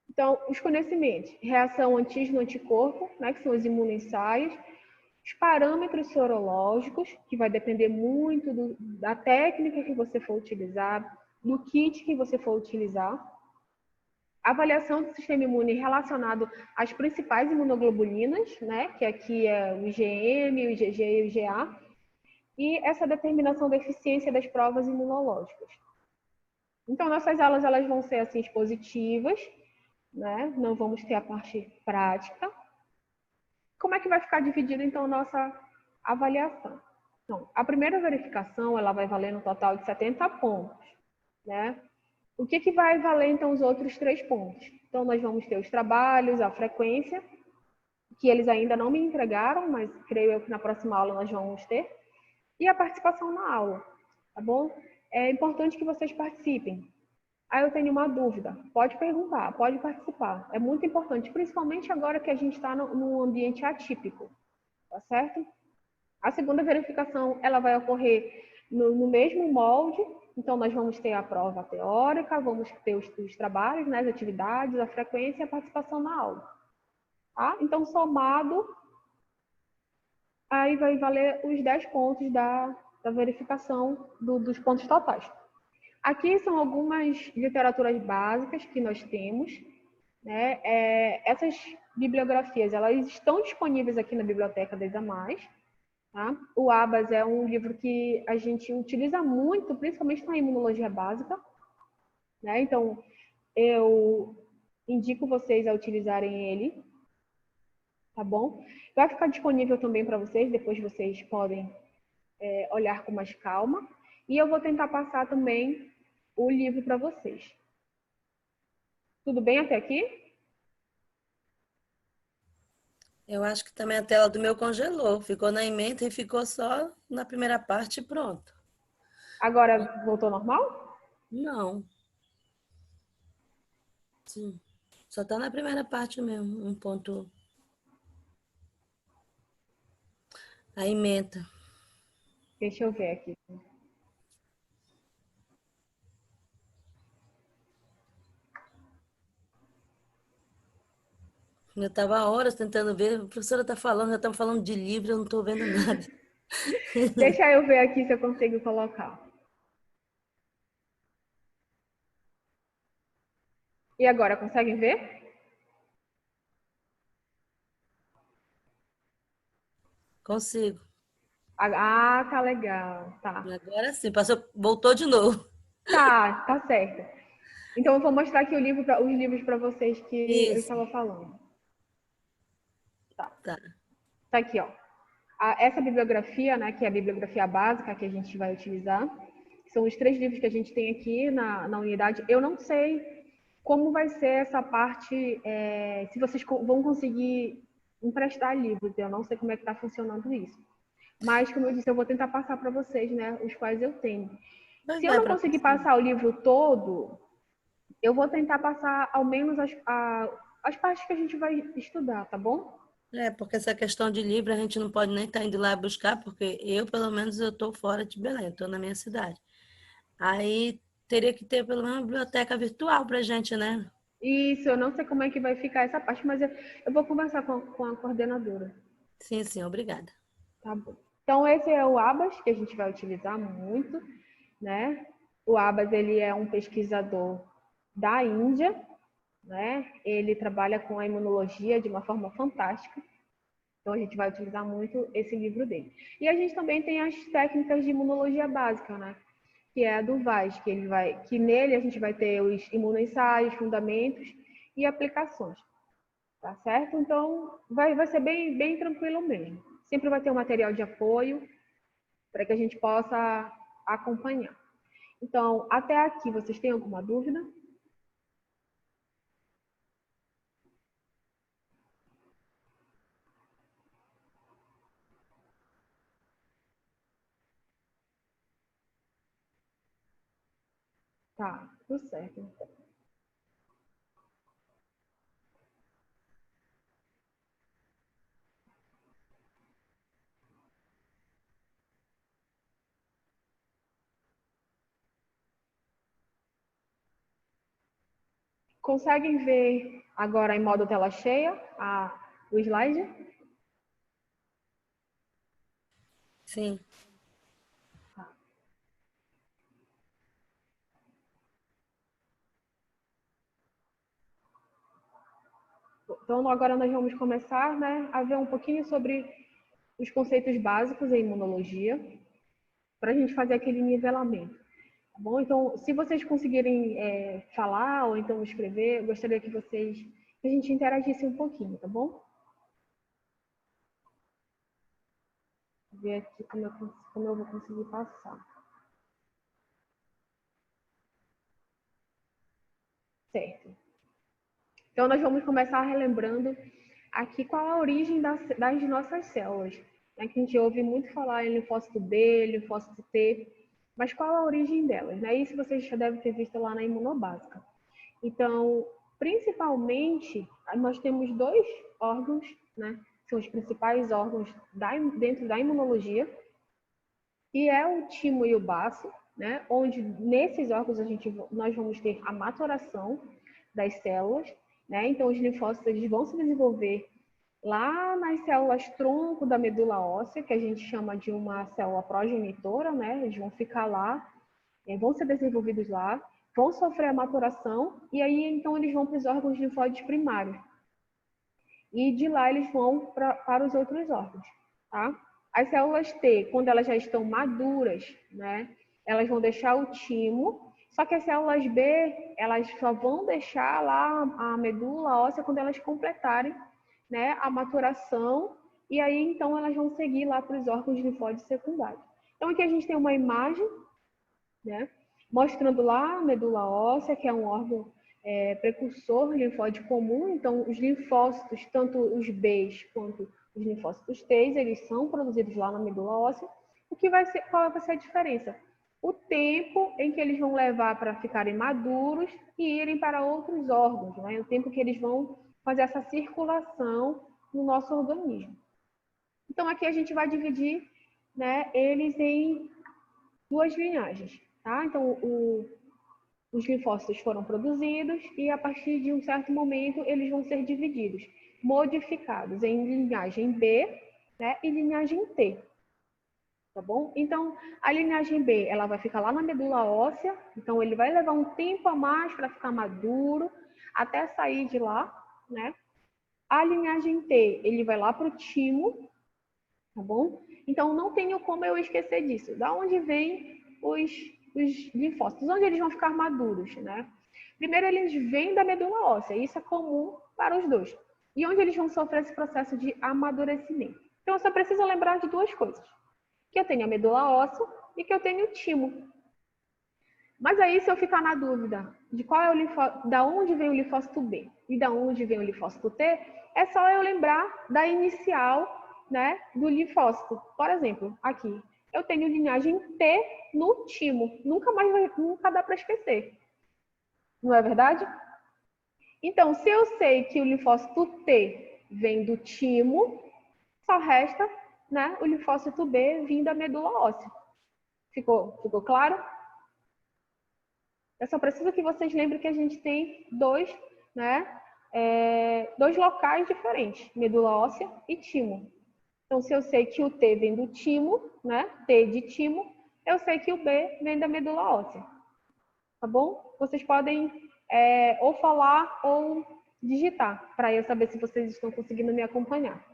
Então, os conhecimentos, reação antígeno-anticorpo, né, que são os imunoensaios, os parâmetros sorológicos, que vai depender muito da técnica que você for utilizar, do kit que você for utilizar, avaliação do sistema imune relacionado às principais imunoglobulinas, né, que aqui é o IgM, o IgG e o IgA, e essa determinação da eficiência das provas imunológicas. Então, nossas aulas elas vão ser assim expositivas, né? Não vamos ter a parte prática. Como é que vai ficar dividida então a nossa avaliação? Então, a primeira verificação ela vai valer no total de 70 pontos, né? O que vai valer, então, os outros 3 pontos? Então, nós vamos ter os trabalhos, a frequência, que eles ainda não me entregaram, mas creio eu que na próxima aula nós vamos ter, e a participação na aula, tá bom? É importante que vocês participem. Aí eu tenho uma dúvida, pode perguntar, pode participar. É muito importante, principalmente agora que a gente está num ambiente atípico, tá certo? A segunda verificação, ela vai ocorrer no mesmo molde. Então, nós vamos ter a prova teórica, vamos ter os trabalhos, né, as atividades, a frequência e a participação na aula. Tá? Então, somado, aí vai valer os 10 pontos da verificação dos pontos totais. Aqui são algumas literaturas básicas que nós temos. Né? Essas bibliografias, elas estão disponíveis aqui na Biblioteca das Amais. Tá? O ABAS é um livro que a gente utiliza muito, principalmente na imunologia básica, né? Então, eu indico vocês a utilizarem ele, tá bom? Vai ficar disponível também para vocês, depois vocês podem olhar com mais calma. E eu vou tentar passar também o livro para vocês. Tudo bem até aqui? Eu acho que também a tela do meu congelou. Ficou na ementa e ficou só na primeira parte e pronto. Agora voltou normal? Não. Sim. Só tá na primeira parte mesmo, um ponto. A ementa. Deixa eu ver aqui. Eu estava há horas tentando ver, a professora está falando, já estamos falando de livro, eu não estou vendo nada. Deixa eu ver aqui se eu consigo colocar. E agora, conseguem ver? Consigo. Ah, tá legal. Tá. Agora sim, passou, voltou de novo. Tá certo. Então eu vou mostrar aqui os livros para vocês que eu Isso. estava falando. Tá. Tá. Tá aqui, ó. Essa bibliografia, né, que é a bibliografia básica que a gente vai utilizar, são os 3 livros que a gente tem aqui na unidade. Eu não sei como vai ser essa parte, se vocês vão conseguir emprestar livros. Eu não sei como é que está funcionando isso. Mas, como eu disse, eu vou tentar passar para vocês, né, os quais eu tenho. Se eu Vai não para conseguir você. passar o livro todo, eu vou tentar passar ao menos as partes que a gente vai estudar, tá bom? Porque essa questão de livro a gente não pode nem estar indo lá buscar, porque eu, pelo menos, eu estou fora de Belém, estou na minha cidade. Aí teria que ter pelo menos uma biblioteca virtual para a gente, né? Isso, eu não sei como é que vai ficar essa parte, mas eu vou conversar com a coordenadora. Sim, sim, obrigada. Tá bom. Então, esse é o Abas, que a gente vai utilizar muito, né? O Abas, ele é um pesquisador da Índia, né? Ele trabalha com a imunologia de uma forma fantástica. Então, a gente vai utilizar muito esse livro dele. E a gente também tem as técnicas de imunologia básica, né? Que é a do Vaz, que nele a gente vai ter os imunoensaios, fundamentos e aplicações. Tá certo? Então, vai ser bem tranquilo mesmo. Sempre vai ter um material de apoio para que a gente possa acompanhar. Então, até aqui, vocês têm alguma dúvida? Tá, tudo certo. conseguem ver agora em modo tela cheia o slide? Sim. Então, agora nós vamos começar, né, a ver um pouquinho sobre os conceitos básicos em imunologia, para a gente fazer aquele nivelamento. Tá bom? Então, se vocês conseguirem falar ou então escrever, eu gostaria que a gente interagisse um pouquinho, tá bom? Vou ver aqui como eu vou conseguir passar. Certo. Então, nós vamos começar relembrando aqui qual a origem das nossas células. Né? Que a gente ouve muito falar em linfócito B, linfócito T, mas qual a origem delas? Né? Isso vocês já devem ter visto lá na imunobásica. Então, principalmente, nós temos dois órgãos, né? São os principais órgãos dentro da imunologia, que é o timo e o baço, né? Onde nesses órgãos nós vamos ter a maturação das células, né? Então, os linfócitos eles vão se desenvolver lá nas células tronco da medula óssea, que a gente chama de uma célula progenitora, né? Eles vão ficar lá, vão ser desenvolvidos lá, vão sofrer a maturação e aí então eles vão para os órgãos linfóides primários. E de lá eles vão para os outros órgãos, tá? As células T, quando elas já estão maduras, né? Elas vão deixar o timo, só que as células B, elas só vão deixar lá a medula óssea quando elas completarem, né, a maturação, e aí então elas vão seguir lá para os órgãos linfóides secundários. Então aqui a gente tem uma imagem, né, mostrando lá a medula óssea, que é um órgão precursor linfóide comum. Então os linfócitos, tanto os Bs quanto os linfócitos Ts, eles são produzidos lá na medula óssea. Qual vai ser a diferença? O tempo em que eles vão levar para ficarem maduros e irem para outros órgãos, né? O tempo que eles vão fazer essa circulação no nosso organismo. Então, aqui a gente vai dividir, né, eles em duas linhagens, tá? Então, os linfócitos foram produzidos e, a partir de um certo momento, eles vão ser divididos, modificados em linhagem B, né, e linhagem T. Tá bom? Então, a linhagem B, ela vai ficar lá na medula óssea, então ele vai levar um tempo a mais para ficar maduro, até sair de lá, né? A linhagem T, ele vai lá para o timo, tá bom? Então, não tenho como eu esquecer disso. Da onde vem os linfócitos? Onde eles vão ficar maduros, né? Primeiro, eles vêm da medula óssea, isso é comum para os dois. E onde eles vão sofrer esse processo de amadurecimento? Então, eu só preciso lembrar de duas coisas. Que eu tenho a medula óssea e que eu tenho o timo. Mas aí, se eu ficar na dúvida de qual é o linfócito, da onde vem o linfócito B e da onde vem o linfócito T, é só eu lembrar da inicial, né, do linfócito. Por exemplo, aqui, eu tenho linhagem T no timo. Nunca dá para esquecer. Não é verdade? Então, se eu sei que o linfócito T vem do timo, só resta, né, o linfócito B vindo da medula óssea. Ficou claro? Eu só preciso que vocês lembrem que a gente tem dois locais diferentes, medula óssea e timo. Então, se eu sei que o T vem do timo, né, T de timo, eu sei que o B vem da medula óssea. Tá bom? Vocês podem ou falar ou digitar, para eu saber se vocês estão conseguindo me acompanhar.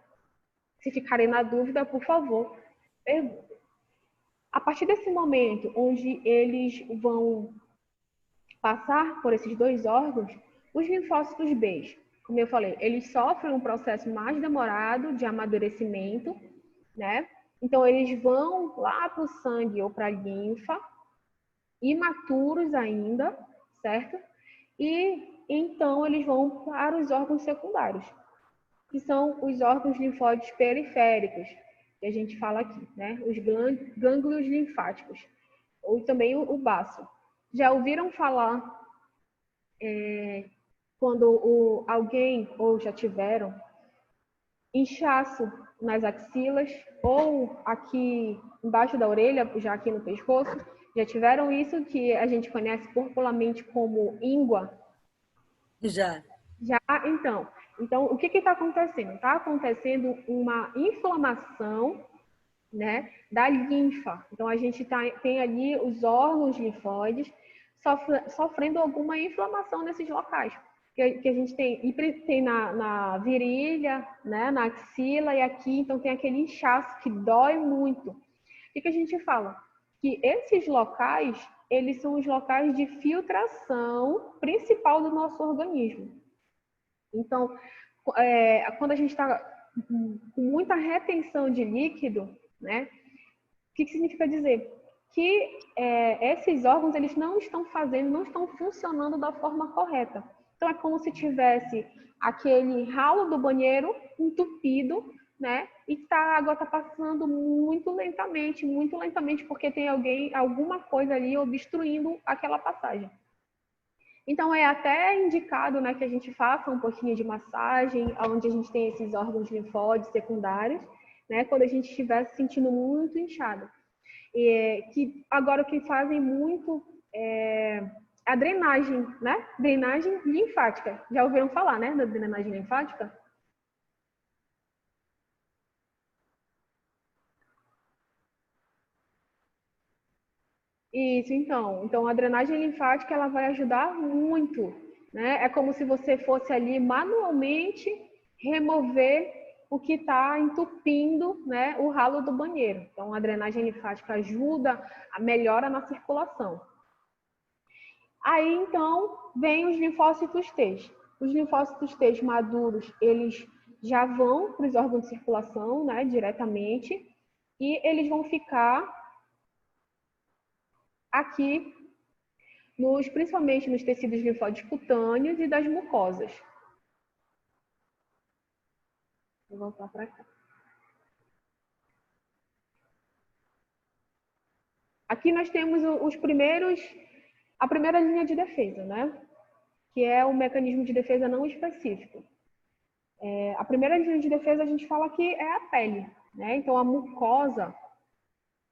Se ficarem na dúvida, por favor, perguntem. A partir desse momento onde eles vão passar por esses dois órgãos, os linfócitos B, como eu falei, eles sofrem um processo mais demorado de amadurecimento, né? Então, eles vão lá para o sangue ou para a linfa, imaturos ainda, certo? E então eles vão para os órgãos secundários, que são os órgãos linfóides periféricos, que a gente fala aqui, né? Os gânglios linfáticos, ou também o baço. Já ouviram falar quando alguém, ou já tiveram, inchaço nas axilas, ou aqui embaixo da orelha, já aqui no pescoço? Já tiveram isso que a gente conhece popularmente como íngua? Já. Já, então. Então, o que está acontecendo? Está acontecendo uma inflamação, né, da linfa. Então, a gente tem ali os órgãos linfóides sofrendo alguma inflamação nesses locais. Que a gente tem, e tem na virilha, né, na axila e aqui, então tem aquele inchaço que dói muito. O que a gente fala? Que esses locais, eles são os locais de filtração principal do nosso organismo. Então, quando a gente está com muita retenção de líquido, né, o que significa dizer? Que esses órgãos eles não estão funcionando da forma correta. Então, é como se tivesse aquele ralo do banheiro entupido, né? E a água está passando muito lentamente, porque tem alguma coisa ali obstruindo aquela passagem. Então, é até indicado, né, que a gente faça um pouquinho de massagem, onde a gente tem esses órgãos linfóides secundários, né, quando a gente estiver se sentindo muito inchado. Que agora o que fazem muito é a drenagem, né? Drenagem linfática. Já ouviram falar, né, da drenagem linfática? Isso, então. Então, a drenagem linfática ela vai ajudar muito, né? É como se você fosse ali manualmente remover o que está entupindo, né, o ralo do banheiro. Então, a drenagem linfática ajuda, melhora na circulação. Aí, então, vem os linfócitos T. Os linfócitos T maduros, eles já vão para os órgãos de circulação, né, diretamente, e eles vão ficar aqui, principalmente nos tecidos linfóides cutâneos e das mucosas. Vou voltar para cá. Aqui nós temos a primeira linha de defesa, né? Que é o mecanismo de defesa não específico. A primeira linha de defesa a gente fala que é a pele, né? Então a mucosa,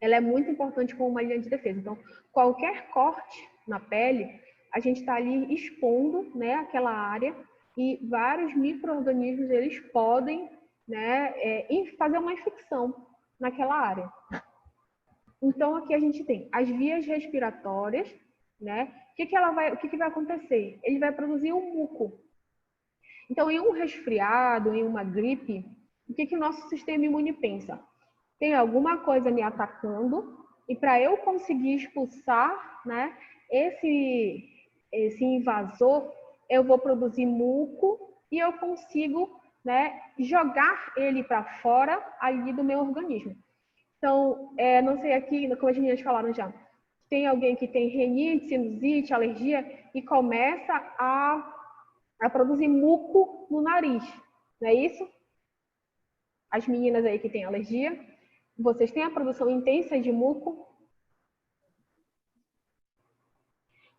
ela é muito importante como uma linha de defesa. Então, qualquer corte na pele, a gente está ali expondo, né, aquela área e vários micro-organismos, eles podem, né, fazer uma infecção naquela área. Então, aqui a gente tem as vias respiratórias, né? O que vai acontecer? Ele vai produzir um muco. Então, em um resfriado, em uma gripe, o que o nosso sistema imune pensa? Tem alguma coisa me atacando e para eu conseguir expulsar, né, esse invasor, eu vou produzir muco e eu consigo, né, jogar ele para fora ali do meu organismo. Então, não sei aqui, como as meninas falaram já, tem alguém que tem rinite, sinusite, alergia e começa a produzir muco no nariz, não é isso? As meninas aí que têm alergia, vocês têm a produção intensa de muco?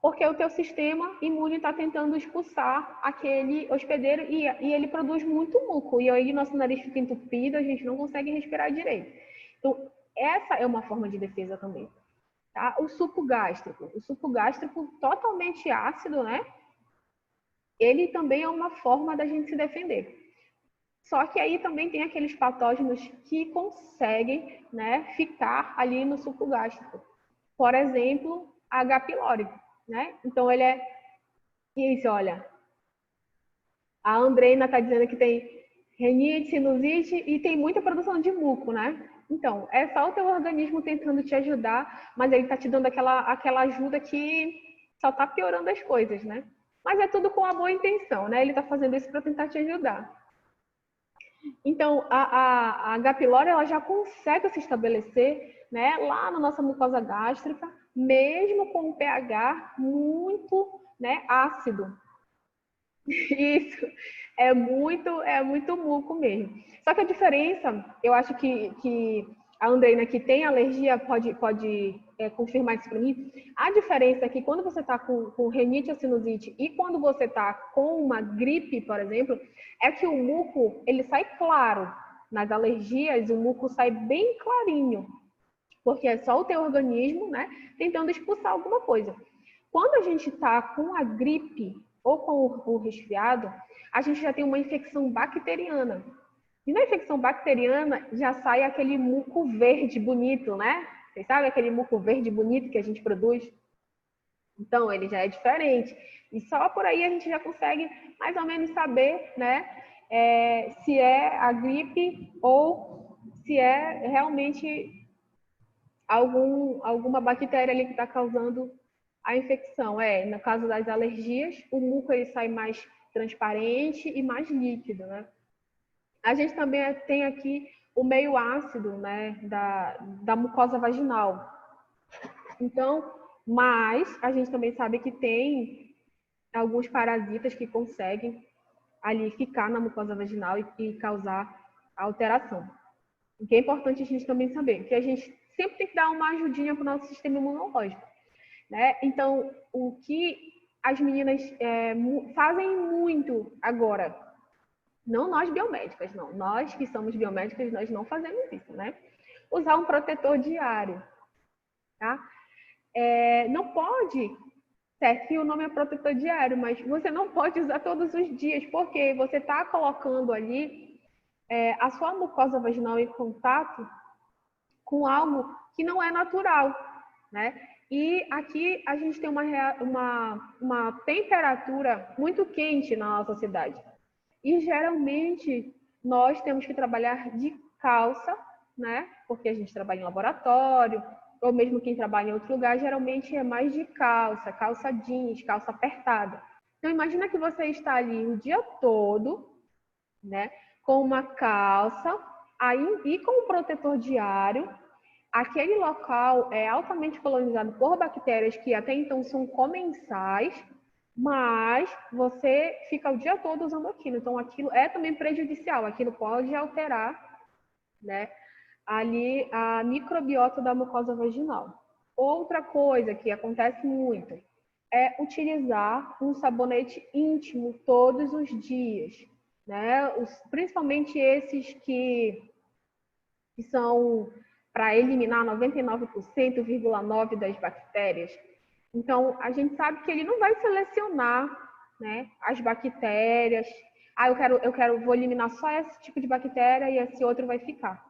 Porque o teu sistema imune está tentando expulsar aquele hospedeiro e ele produz muito muco. E aí nosso nariz fica entupido, a gente não consegue respirar direito. Então, essa é uma forma de defesa também. Tá? O suco gástrico totalmente ácido, né? Ele também é uma forma da gente se defender. Só que aí também tem aqueles patógenos que conseguem, né, ficar ali no suco gástrico. Por exemplo, a H. pylori, né? Então ele é isso, olha. A Andreina está dizendo que tem rinite, sinusite e tem muita produção de muco, né? Então, é só o teu organismo tentando te ajudar, mas ele está te dando aquela ajuda que só está piorando as coisas, né? Mas é tudo com a boa intenção, né? Ele está fazendo isso para tentar te ajudar. Então, a H. pylori ela já consegue se estabelecer, né, lá na nossa mucosa gástrica, mesmo com um pH muito, né, ácido. Isso, é muito muco mesmo. Só que a diferença, eu acho que a Andreina que tem alergia pode confirmar isso para mim. A diferença é que quando você está com rinite ou sinusite e quando você está com uma gripe, por exemplo, é que o muco ele sai claro. Nas alergias, o muco sai bem clarinho, porque é só o teu organismo, né, tentando expulsar alguma coisa. Quando a gente está com a gripe, ou com o resfriado, a gente já tem uma infecção bacteriana. E na infecção bacteriana já sai aquele muco verde bonito, né? Vocês sabem aquele muco verde bonito que a gente produz? Então, ele já é diferente. E só por aí a gente já consegue mais ou menos saber, né, se é a gripe ou se é realmente alguma bactéria ali que está causando a infecção. No caso das alergias, o muco ele sai mais transparente e mais líquido, né? A gente também tem aqui o meio ácido, né, da mucosa vaginal. Então, mas a gente também sabe que tem alguns parasitas que conseguem ali ficar na mucosa vaginal e causar alteração. O que é importante a gente também saber, que a gente sempre tem que dar uma ajudinha para o nosso sistema imunológico, né? Então, o que as meninas fazem muito agora, não nós biomédicas, não. Nós que somos biomédicas, nós não fazemos isso, né? Usar um protetor diário, tá? Não pode, certo que o nome é protetor diário, mas você não pode usar todos os dias, porque você está colocando ali a sua mucosa vaginal em contato com algo que não é natural, né? E aqui a gente tem uma temperatura muito quente na nossa cidade. E geralmente nós temos que trabalhar de calça, né? Porque a gente trabalha em laboratório, ou mesmo quem trabalha em outro lugar, geralmente é mais de calça jeans, calça apertada. Então imagina que você está ali o dia todo, né? Com uma calça e com um protetor diário. Aquele local é altamente colonizado por bactérias que até então são comensais, mas você fica o dia todo usando aquilo. Então, aquilo é também prejudicial. Aquilo pode alterar, né, ali a microbiota da mucosa vaginal. Outra coisa que acontece muito é utilizar um sabonete íntimo todos os dias, né? Principalmente esses que são para eliminar 99,9% das bactérias. Então, a gente sabe que ele não vai selecionar, né, as bactérias. Vou eliminar só esse tipo de bactéria e esse outro vai ficar.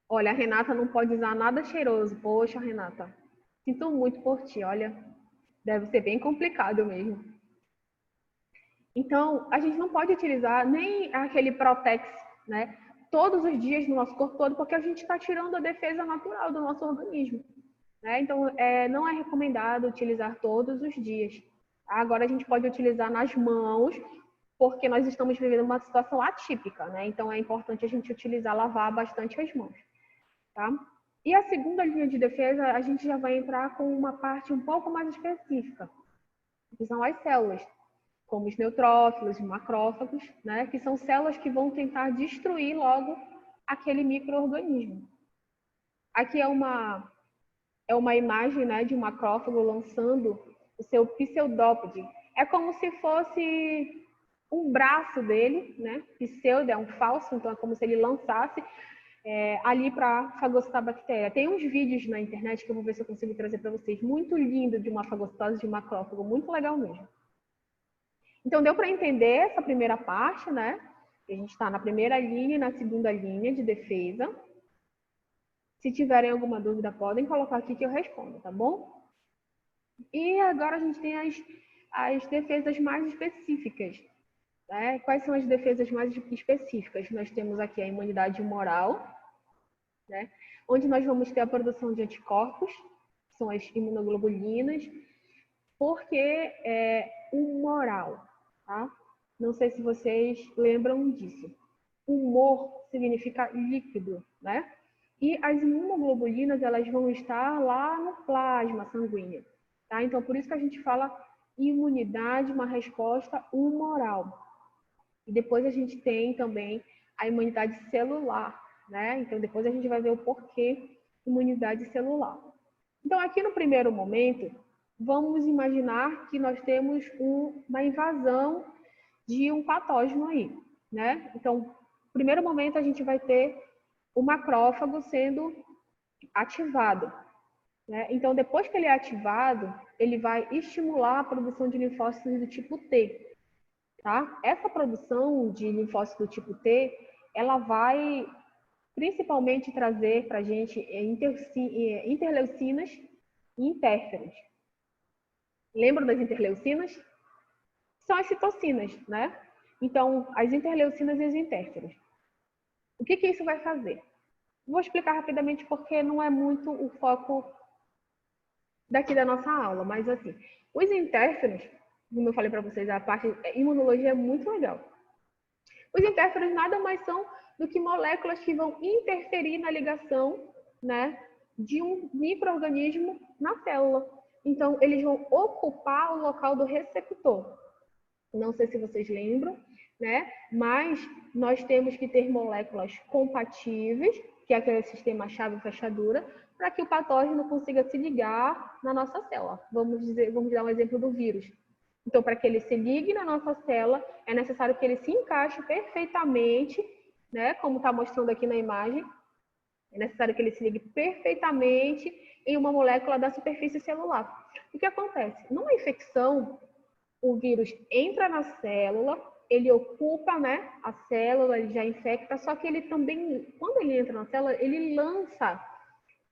Olha, a Renata não pode usar nada cheiroso. Poxa, Renata, sinto muito por ti, olha. Deve ser bem complicado mesmo. Então, a gente não pode utilizar nem aquele Protex, né, todos os dias no nosso corpo todo, porque a gente está tirando a defesa natural do nosso organismo, né? Então, não é recomendado utilizar todos os dias. Agora, a gente pode utilizar nas mãos, porque nós estamos vivendo uma situação atípica, né? Então, é importante a gente lavar bastante as mãos, tá? E a segunda linha de defesa, a gente já vai entrar com uma parte um pouco mais específica, que são as células, como os neutrófilos, os macrófagos, né? Que são células que vão tentar destruir logo aquele micro-organismo. Aqui é uma imagem, né, de um macrófago lançando o seu pseudópode. É como se fosse um braço dele, né? Pseudo é um falso, então é como se ele lançasse ali para fagocitar a bactéria. Tem uns vídeos na internet que eu vou ver se eu consigo trazer para vocês, muito lindo, de uma fagocitose de macrófago, muito legal mesmo. Então, deu para entender essa primeira parte, né? A gente está na primeira linha e na segunda linha de defesa. Se tiverem alguma dúvida, podem colocar aqui que eu respondo, tá bom? E agora a gente tem as defesas mais específicas, né? Quais são as defesas mais específicas? Nós temos aqui a imunidade humoral, né? Onde nós vamos ter a produção de anticorpos, que são as imunoglobulinas, porque humoral, tá? Não sei se vocês lembram disso. Humor significa líquido, né? E as imunoglobulinas, elas vão estar lá no plasma sanguíneo, tá? Então, por isso que a gente fala imunidade, uma resposta humoral. E depois a gente tem também a imunidade celular, né? Então, depois a gente vai ver o porquê imunidade celular. Então, aqui no primeiro momento, vamos imaginar que nós temos uma invasão de um patógeno aí, né? Então, no primeiro momento, a gente vai ter o macrófago sendo ativado. né? Então, depois que ele é ativado, ele vai estimular a produção de linfócitos do tipo T, tá? Essa produção de linfócitos do tipo T, ela vai principalmente trazer para a gente interleucinas e intérferons. Lembram das interleucinas? São as citocinas, né? Então, as interleucinas e os intérferons. O que isso vai fazer? Vou explicar rapidamente porque não é muito o foco daqui da nossa aula, mas assim, os intérferons, como eu falei para vocês, a parte imunologia é muito legal. Os intérferons nada mais são do que moléculas que vão interferir na ligação, né, de um micro-organismo na célula. Então, eles vão ocupar o local do receptor. Não sei se vocês lembram, né? Mas nós temos que ter moléculas compatíveis, que é aquele sistema chave-fechadura, para que o patógeno consiga se ligar na nossa célula. Vamos dar um exemplo do vírus. Então, para que ele se ligue na nossa célula, é necessário que ele se encaixe perfeitamente, né? Como está mostrando aqui na imagem. É necessário que ele se ligue perfeitamente em uma molécula da superfície celular. O que acontece? Numa infecção, o vírus entra na célula, ele ocupa, né, a célula, ele já infecta, só que ele também, quando ele entra na célula, ele lança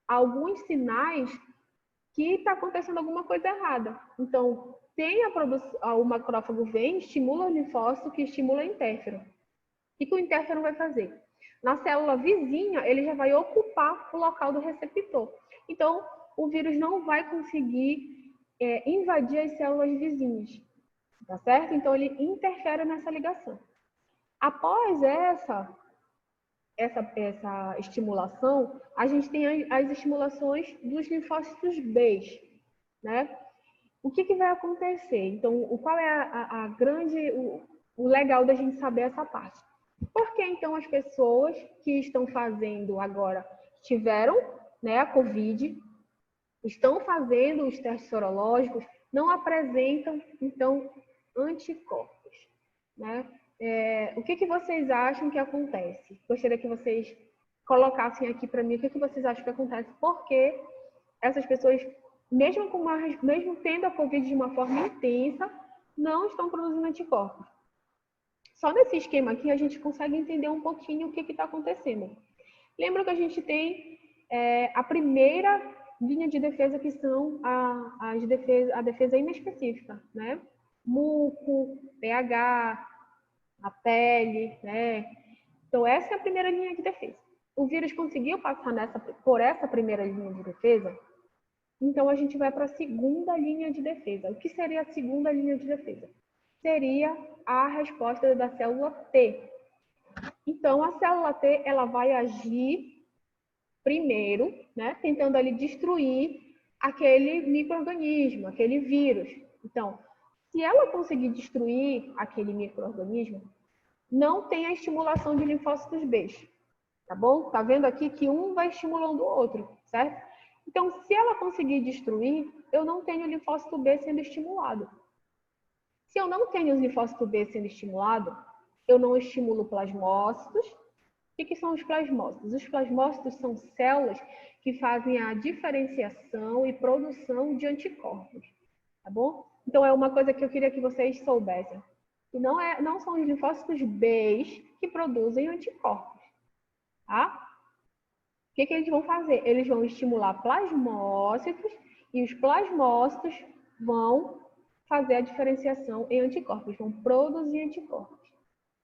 alguns sinais que está acontecendo alguma coisa errada. Então, tem o macrófago vem, estimula o linfócito, que estimula o interferon. O que o interferon vai fazer? Na célula vizinha, ele já vai ocupar o local do receptor. Então, o vírus não vai conseguir invadir as células vizinhas. Tá certo? Então, ele interfere nessa ligação. Após essa estimulação, a gente tem as estimulações dos linfócitos B, né? O que vai acontecer? Então, qual é o legal da gente saber essa parte? Porque, então, as pessoas que estão fazendo agora, tiveram, né, a COVID, estão fazendo os testes sorológicos, não apresentam, então, anticorpos, né? O que vocês acham que acontece? Gostaria que vocês colocassem aqui para mim o que vocês acham que acontece, porque essas pessoas, mesmo tendo a Covid de uma forma intensa, não estão produzindo anticorpos. Só nesse esquema aqui a gente consegue entender um pouquinho o que está acontecendo. Lembra que a gente tem a primeira linha de defesa, que são a defesa inespecífica, né? Muco, pH, a pele, né? Então, essa é a primeira linha de defesa. O vírus conseguiu passar por essa primeira linha de defesa, então a gente vai para a segunda linha de defesa. O que seria a segunda linha de defesa? Seria a resposta da célula T. Então, a célula T, ela vai agir primeiro, né, tentando ali destruir aquele micro-organismo, aquele vírus. Então, se ela conseguir destruir aquele micro-organismo, não tem a estimulação de linfócitos B, tá bom? Tá vendo aqui que um vai estimulando o outro, certo? Então, se ela conseguir destruir, eu não tenho linfócito B sendo estimulado. Se eu não tenho o linfócito B sendo estimulado, eu não estimulo plasmócitos. O que são os plasmócitos? Os plasmócitos são células que fazem a diferenciação e produção de anticorpos, tá bom? Então, é uma coisa que eu queria que vocês soubessem. E não são os linfócitos B que produzem anticorpos, tá? O que eles vão fazer? Eles vão estimular plasmócitos e os plasmócitos vão fazer a diferenciação em anticorpos, vão produzir anticorpos.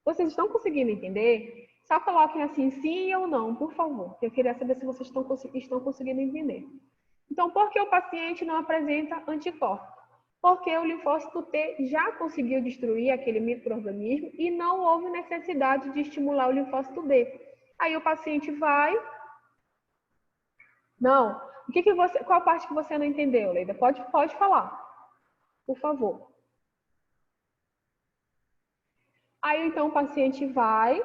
Vocês estão conseguindo entender? Só coloquem assim, sim ou não, por favor. Eu queria saber se vocês estão conseguindo entender. Então, por que o paciente não apresenta anticorpos? Porque o linfócito T já conseguiu destruir aquele micro-organismo e não houve necessidade de estimular o linfócito B. Aí o paciente vai... Não. Qual parte que você não entendeu, Leida? Pode falar, por favor. Aí, então, o paciente vai,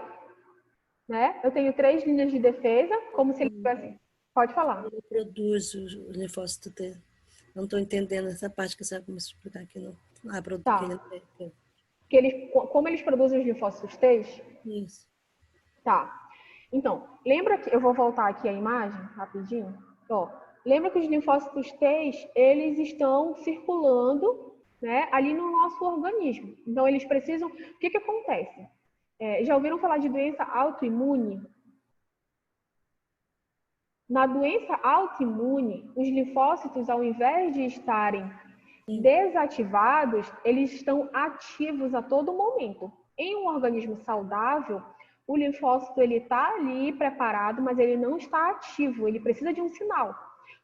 né? Eu tenho 3 linhas de defesa, como se ele tivesse... Pode falar. Ele produz o linfócito T. Não estou entendendo essa parte que você vai começar a explicar aqui, não. Tá. Como eles produzem os linfócitos T? Isso. Tá. Então, lembra que... Eu vou voltar aqui a imagem, rapidinho. Ó, Lembra que os linfócitos T, eles estão circulando, né, ali no nosso organismo. Então, eles precisam... O que acontece? Já ouviram falar de doença autoimune? Na doença autoimune, os linfócitos, ao invés de estarem desativados, eles estão ativos a todo momento. Em um organismo saudável, o linfócito ele está ali preparado, mas ele não está ativo, ele precisa de um sinal.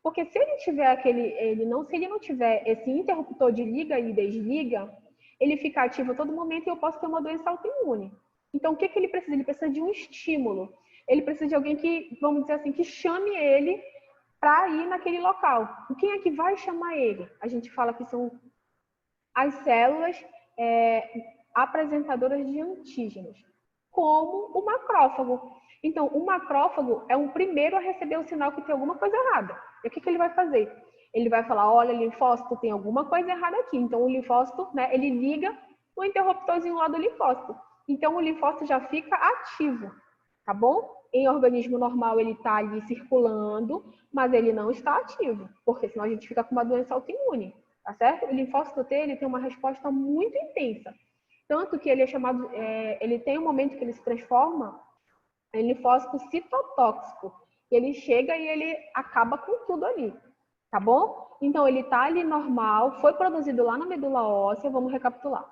Porque se ele tiver se ele não tiver esse interruptor de liga e desliga, ele fica ativo a todo momento e eu posso ter uma doença autoimune. Então, o que ele precisa? Ele precisa de um estímulo. Ele precisa de alguém que, vamos dizer assim, que chame ele para ir naquele local. E quem é que vai chamar ele? A gente fala que são as células apresentadoras de antígenos, como o macrófago. Então, o macrófago é o primeiro a receber o sinal que tem alguma coisa errada. E o que ele vai fazer? Ele vai falar, olha, linfócito, tem alguma coisa errada aqui. Então, o linfócito, né, ele liga o interruptorzinho lá do linfócito. Então, o linfócito já fica ativo, tá bom? Em organismo normal, ele está ali circulando, mas ele não está ativo, porque senão a gente fica com uma doença autoimune, tá certo? O linfócito T, ele tem uma resposta muito intensa. Tanto que ele é chamado, ele tem um momento que ele se transforma em linfócito citotóxico. Ele chega e ele acaba com tudo ali, tá bom? Então, ele tá ali normal, foi produzido lá na medula óssea, vamos recapitular.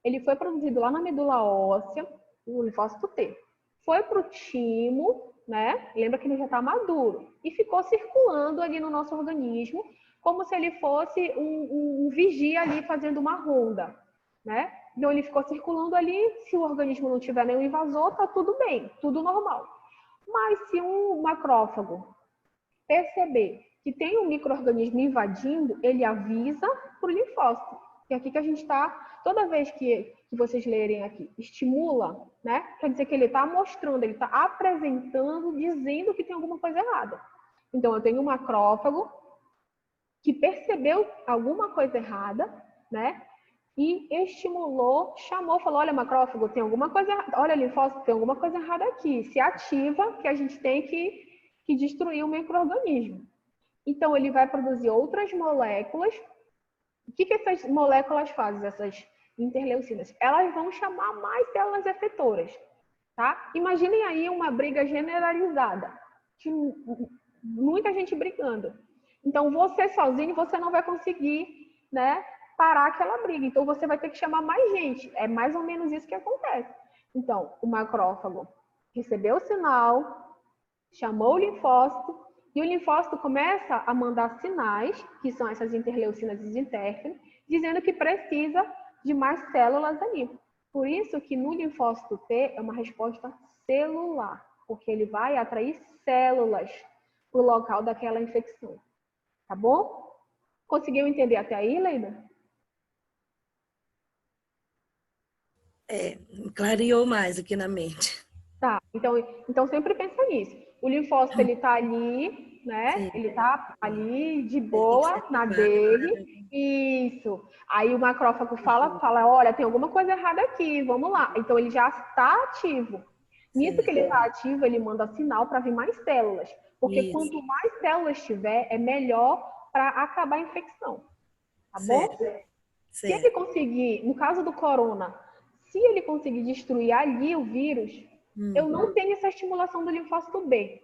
Ele foi produzido lá na medula óssea, o linfócito T. Foi pro timo, né? Lembra que ele já tá maduro. E ficou circulando ali no nosso organismo, como se ele fosse um vigia ali fazendo uma ronda, né? Então, ele ficou circulando ali, se o organismo não tiver nenhum invasor, tá tudo bem, tudo normal. Mas se um macrófago perceber que tem um micro-organismo invadindo, ele avisa para o linfócito. E aqui que a gente está, toda vez que vocês lerem aqui, estimula, né? Quer dizer que ele está mostrando, ele está apresentando, dizendo que tem alguma coisa errada. Então, eu tenho um macrófago que percebeu alguma coisa errada, né? E estimulou, chamou, falou, olha, macrófago, tem alguma coisa errada, olha, linfócito, tem alguma coisa errada aqui. Se ativa que a gente tem que destruir o micro-organismo. Então, ele vai produzir outras moléculas. O que essas moléculas fazem, essas interleucinas? Elas vão chamar mais células efetoras, tá? Imaginem aí uma briga generalizada, de muita gente brigando. Então, você sozinho, você não vai conseguir, né, parar aquela briga. Então, você vai ter que chamar mais gente. É mais ou menos isso que acontece. Então, o macrófago recebeu o sinal, chamou o linfócito, e o linfócito começa a mandar sinais, que são essas interleucinas e interferon, dizendo que precisa de mais células ali. Por isso que no linfócito T é uma resposta celular, porque ele vai atrair células para o local daquela infecção. Tá bom? Conseguiu entender até aí, Leida? Clareou mais aqui na mente. Tá, então sempre pensa nisso. O linfócito, ele tá ali, né? Sim. Ele tá ali de boa na dele. Isso. Aí o macrófago fala, olha, tem alguma coisa errada aqui, vamos lá. Então ele já está ativo. Nisso que ele está ativo, ele manda sinal para vir mais células. Porque quanto mais células tiver, é melhor para acabar a infecção. Tá bom? Se ele conseguir, no caso do corona, se ele conseguir destruir ali o vírus, eu não tenho essa estimulação do linfócito B,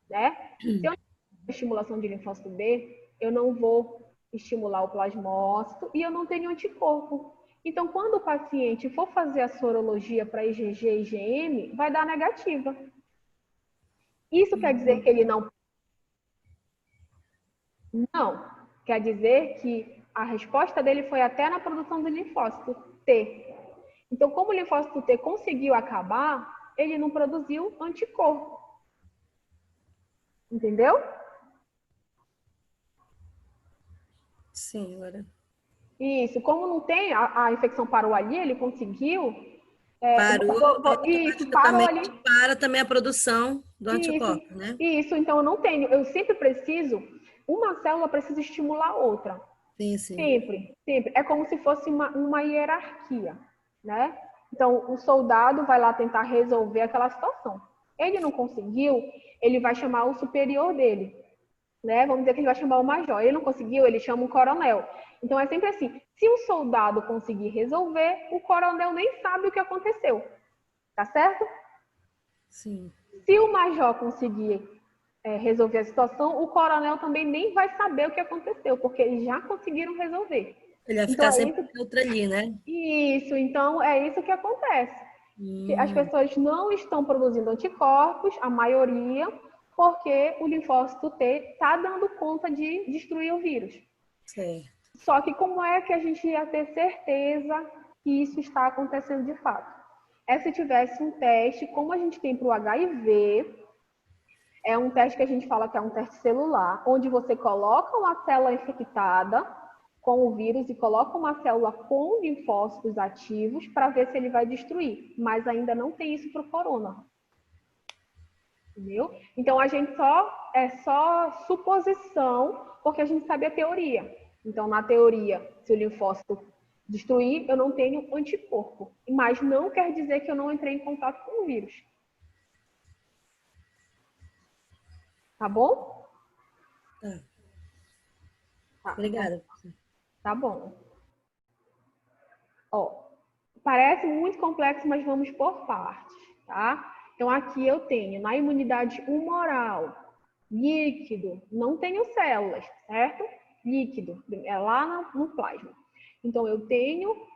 né? Se eu não tenho estimulação de linfócito B, eu não vou estimular o plasmócito e eu não tenho anticorpo. Então, quando o paciente for fazer a sorologia para IgG e IgM, vai dar negativa. Isso quer dizer que ele não... Não. Quer dizer que a resposta dele foi até na produção do linfócito T. Então, como o linfócito T conseguiu acabar, ele não produziu anticorpo. Entendeu? Sim, agora. Isso. Como não tem, a infecção parou ali, ele conseguiu. Parou ali. Para também a produção do anticorpo, né? Isso. Então, eu não tenho. Eu sempre preciso, uma célula precisa estimular outra. Sim, sim. Sempre, sempre. É como se fosse uma hierarquia, né? Então, o soldado vai lá tentar resolver aquela situação. Ele não conseguiu, ele vai chamar o superior dele. né? Vamos dizer que ele vai chamar o major. Ele não conseguiu, ele chama um coronel. Então é sempre assim, se o soldado conseguir resolver, o coronel nem sabe o que aconteceu. Tá certo? Sim. Se o major conseguir resolver a situação, o coronel também nem vai saber o que aconteceu, porque eles já conseguiram resolver. Ele vai Então ficar é sempre isso. neutro ali, né? Isso, então é isso que acontece. As pessoas não estão produzindo anticorpos, a maioria, porque o linfócito T está dando conta de destruir o vírus. Certo. Só que como é que a gente ia ter certeza que isso está acontecendo de fato? É se tivesse um teste, como a gente tem para o HIV, é um teste que a gente fala que é um teste celular, onde você coloca uma célula infectada com o vírus e coloca uma célula com linfócitos ativos para ver se ele vai destruir. Mas ainda não tem isso para o corona. Entendeu? Então a gente é só suposição, porque a gente sabe a teoria. Então, na teoria, se o linfócito destruir, eu não tenho anticorpo. Mas não quer dizer que eu não entrei em contato com o vírus. Tá bom? Tá. Obrigada. Tá bom. Ó, parece muito complexo, mas vamos por partes, tá? Então, aqui eu tenho na imunidade humoral, líquido, não tenho células, certo? Líquido, é lá no plasma. Então, eu tenho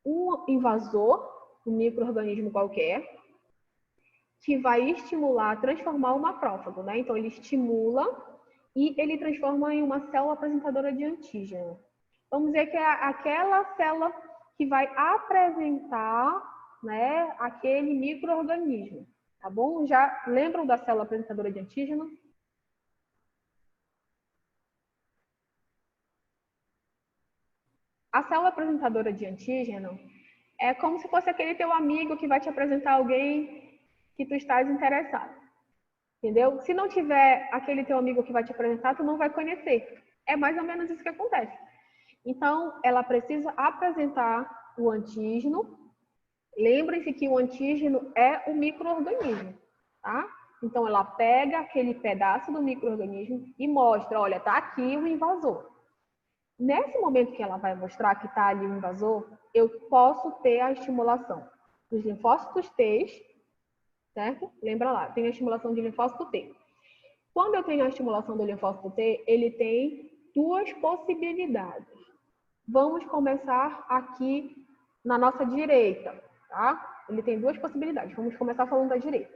um invasor, um micro-organismo qualquer, que vai estimular, transformar o macrófago, né? Então, ele estimula e ele transforma em uma célula apresentadora de antígeno. Vamos dizer que é aquela célula que vai apresentar, né, aquele micro-organismo, tá bom? Já lembram da célula apresentadora de antígeno? A célula apresentadora de antígeno é como se fosse aquele teu amigo que vai te apresentar alguém que tu estás interessado. Entendeu? Se não tiver aquele teu amigo que vai te apresentar, tu não vai conhecer. É mais ou menos isso que acontece. Então, ela precisa apresentar o antígeno. Lembrem-se que o antígeno é o micro-organismo, tá? Então, ela pega aquele pedaço do micro-organismo e mostra, olha, tá aqui o invasor. Nesse momento que ela vai mostrar que tá ali o invasor, eu posso ter a estimulação dos linfócitos T, certo? Lembra lá, tem a estimulação de linfócito T. Quando eu tenho a estimulação do linfócito T, ele tem duas possibilidades. Vamos começar aqui na nossa direita, tá? Ele tem duas possibilidades. Vamos começar falando da direita.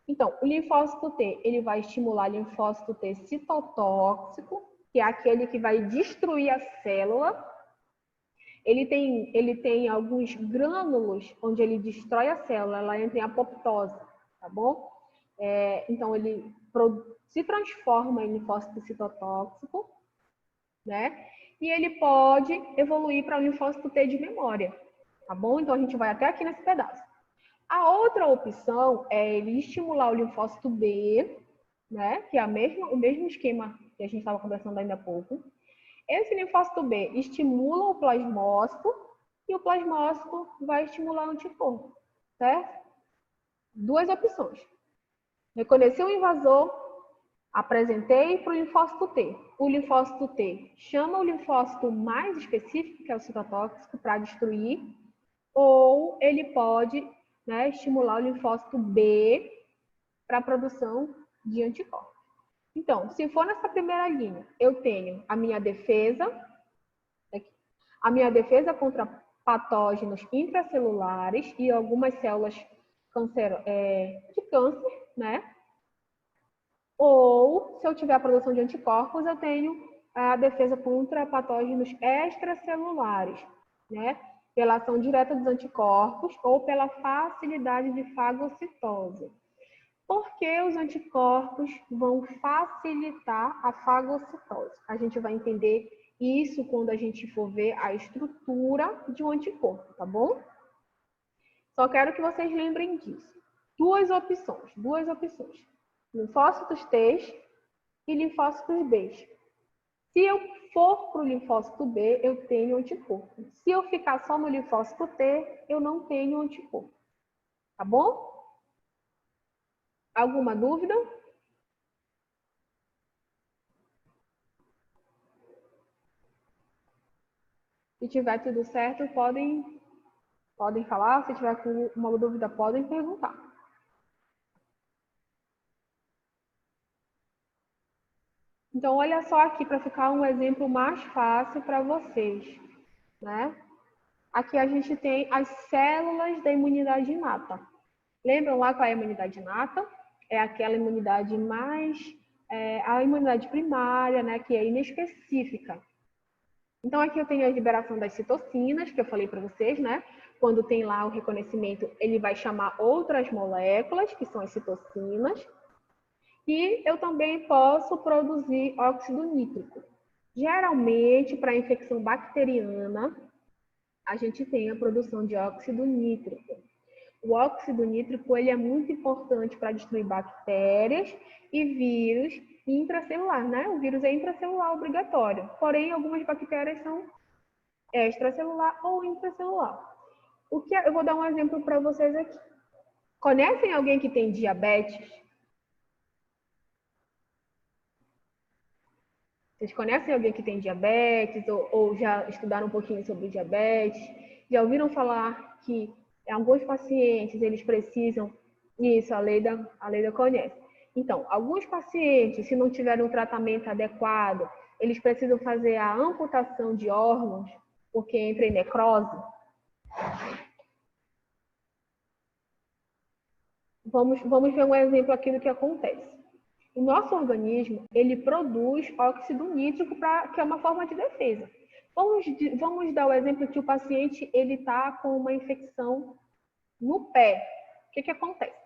Então, o linfócito T, ele vai estimular linfócito T citotóxico, que é aquele que vai destruir a célula. Ele tem alguns grânulos onde ele destrói a célula, ela entra em apoptose, tá bom? Então, ele se transforma em linfócito citotóxico, né? E ele pode evoluir para o linfócito T de memória, tá bom? Então, a gente vai até aqui nesse pedaço. A outra opção é ele estimular o linfócito B, né? Que é o mesmo esquema que a gente estava conversando ainda há pouco. Esse linfócito B estimula o plasmócito e o plasmócito vai estimular o anticorpo, certo? Duas opções. Reconheci o invasor, apresentei para o linfócito T. O linfócito T chama o linfócito mais específico, que é o citotóxico, para destruir, ou ele pode, né, estimular o linfócito B para a produção de anticorpos. Então, se for nessa primeira linha, eu tenho a minha defesa contra patógenos intracelulares e algumas células de câncer, né? Ou, se eu tiver a produção de anticorpos, eu tenho a defesa contra patógenos extracelulares, né? Pela ação direta dos anticorpos ou pela facilidade de fagocitose. Por que os anticorpos vão facilitar a fagocitose? A gente vai entender isso quando a gente for ver a estrutura de um anticorpo, tá bom? Só quero que vocês lembrem disso. Duas opções. Linfócitos T e linfócitos B. Se eu for para o linfócito B, eu tenho anticorpo. Se eu ficar só no linfócito T, eu não tenho anticorpo. Tá bom? Alguma dúvida? Se tiver tudo certo, podem falar. Se tiver com uma dúvida, podem perguntar. Então, olha só aqui para ficar um exemplo mais fácil para vocês, né? Aqui a gente tem as células da imunidade inata. Lembram lá qual é a imunidade inata? É aquela imunidade a imunidade primária, né? Que é inespecífica. Então, aqui eu tenho a liberação das citocinas, que eu falei para vocês, né? Quando tem lá o reconhecimento, ele vai chamar outras moléculas, que são as citocinas. E eu também posso produzir óxido nítrico. Geralmente, para infecção bacteriana, a gente tem a produção de óxido nítrico. O óxido nítrico ele é muito importante para destruir bactérias e vírus intracelular, né? O vírus é intracelular obrigatório, porém algumas bactérias são extracelular ou intracelular. Eu vou dar um exemplo para vocês aqui. Conhecem alguém que tem diabetes? Vocês conhecem alguém que tem diabetes ou já estudaram um pouquinho sobre diabetes? Já ouviram falar que alguns pacientes eles precisam isso? A Leida conhece. Então, alguns pacientes, se não tiverem um tratamento adequado, eles precisam fazer a amputação de órgãos porque entra em necrose. Vamos ver um exemplo aqui do que acontece. O nosso organismo, ele produz óxido nítrico, que é uma forma de defesa. Vamos dar o exemplo que o paciente está com uma infecção no pé. O que acontece?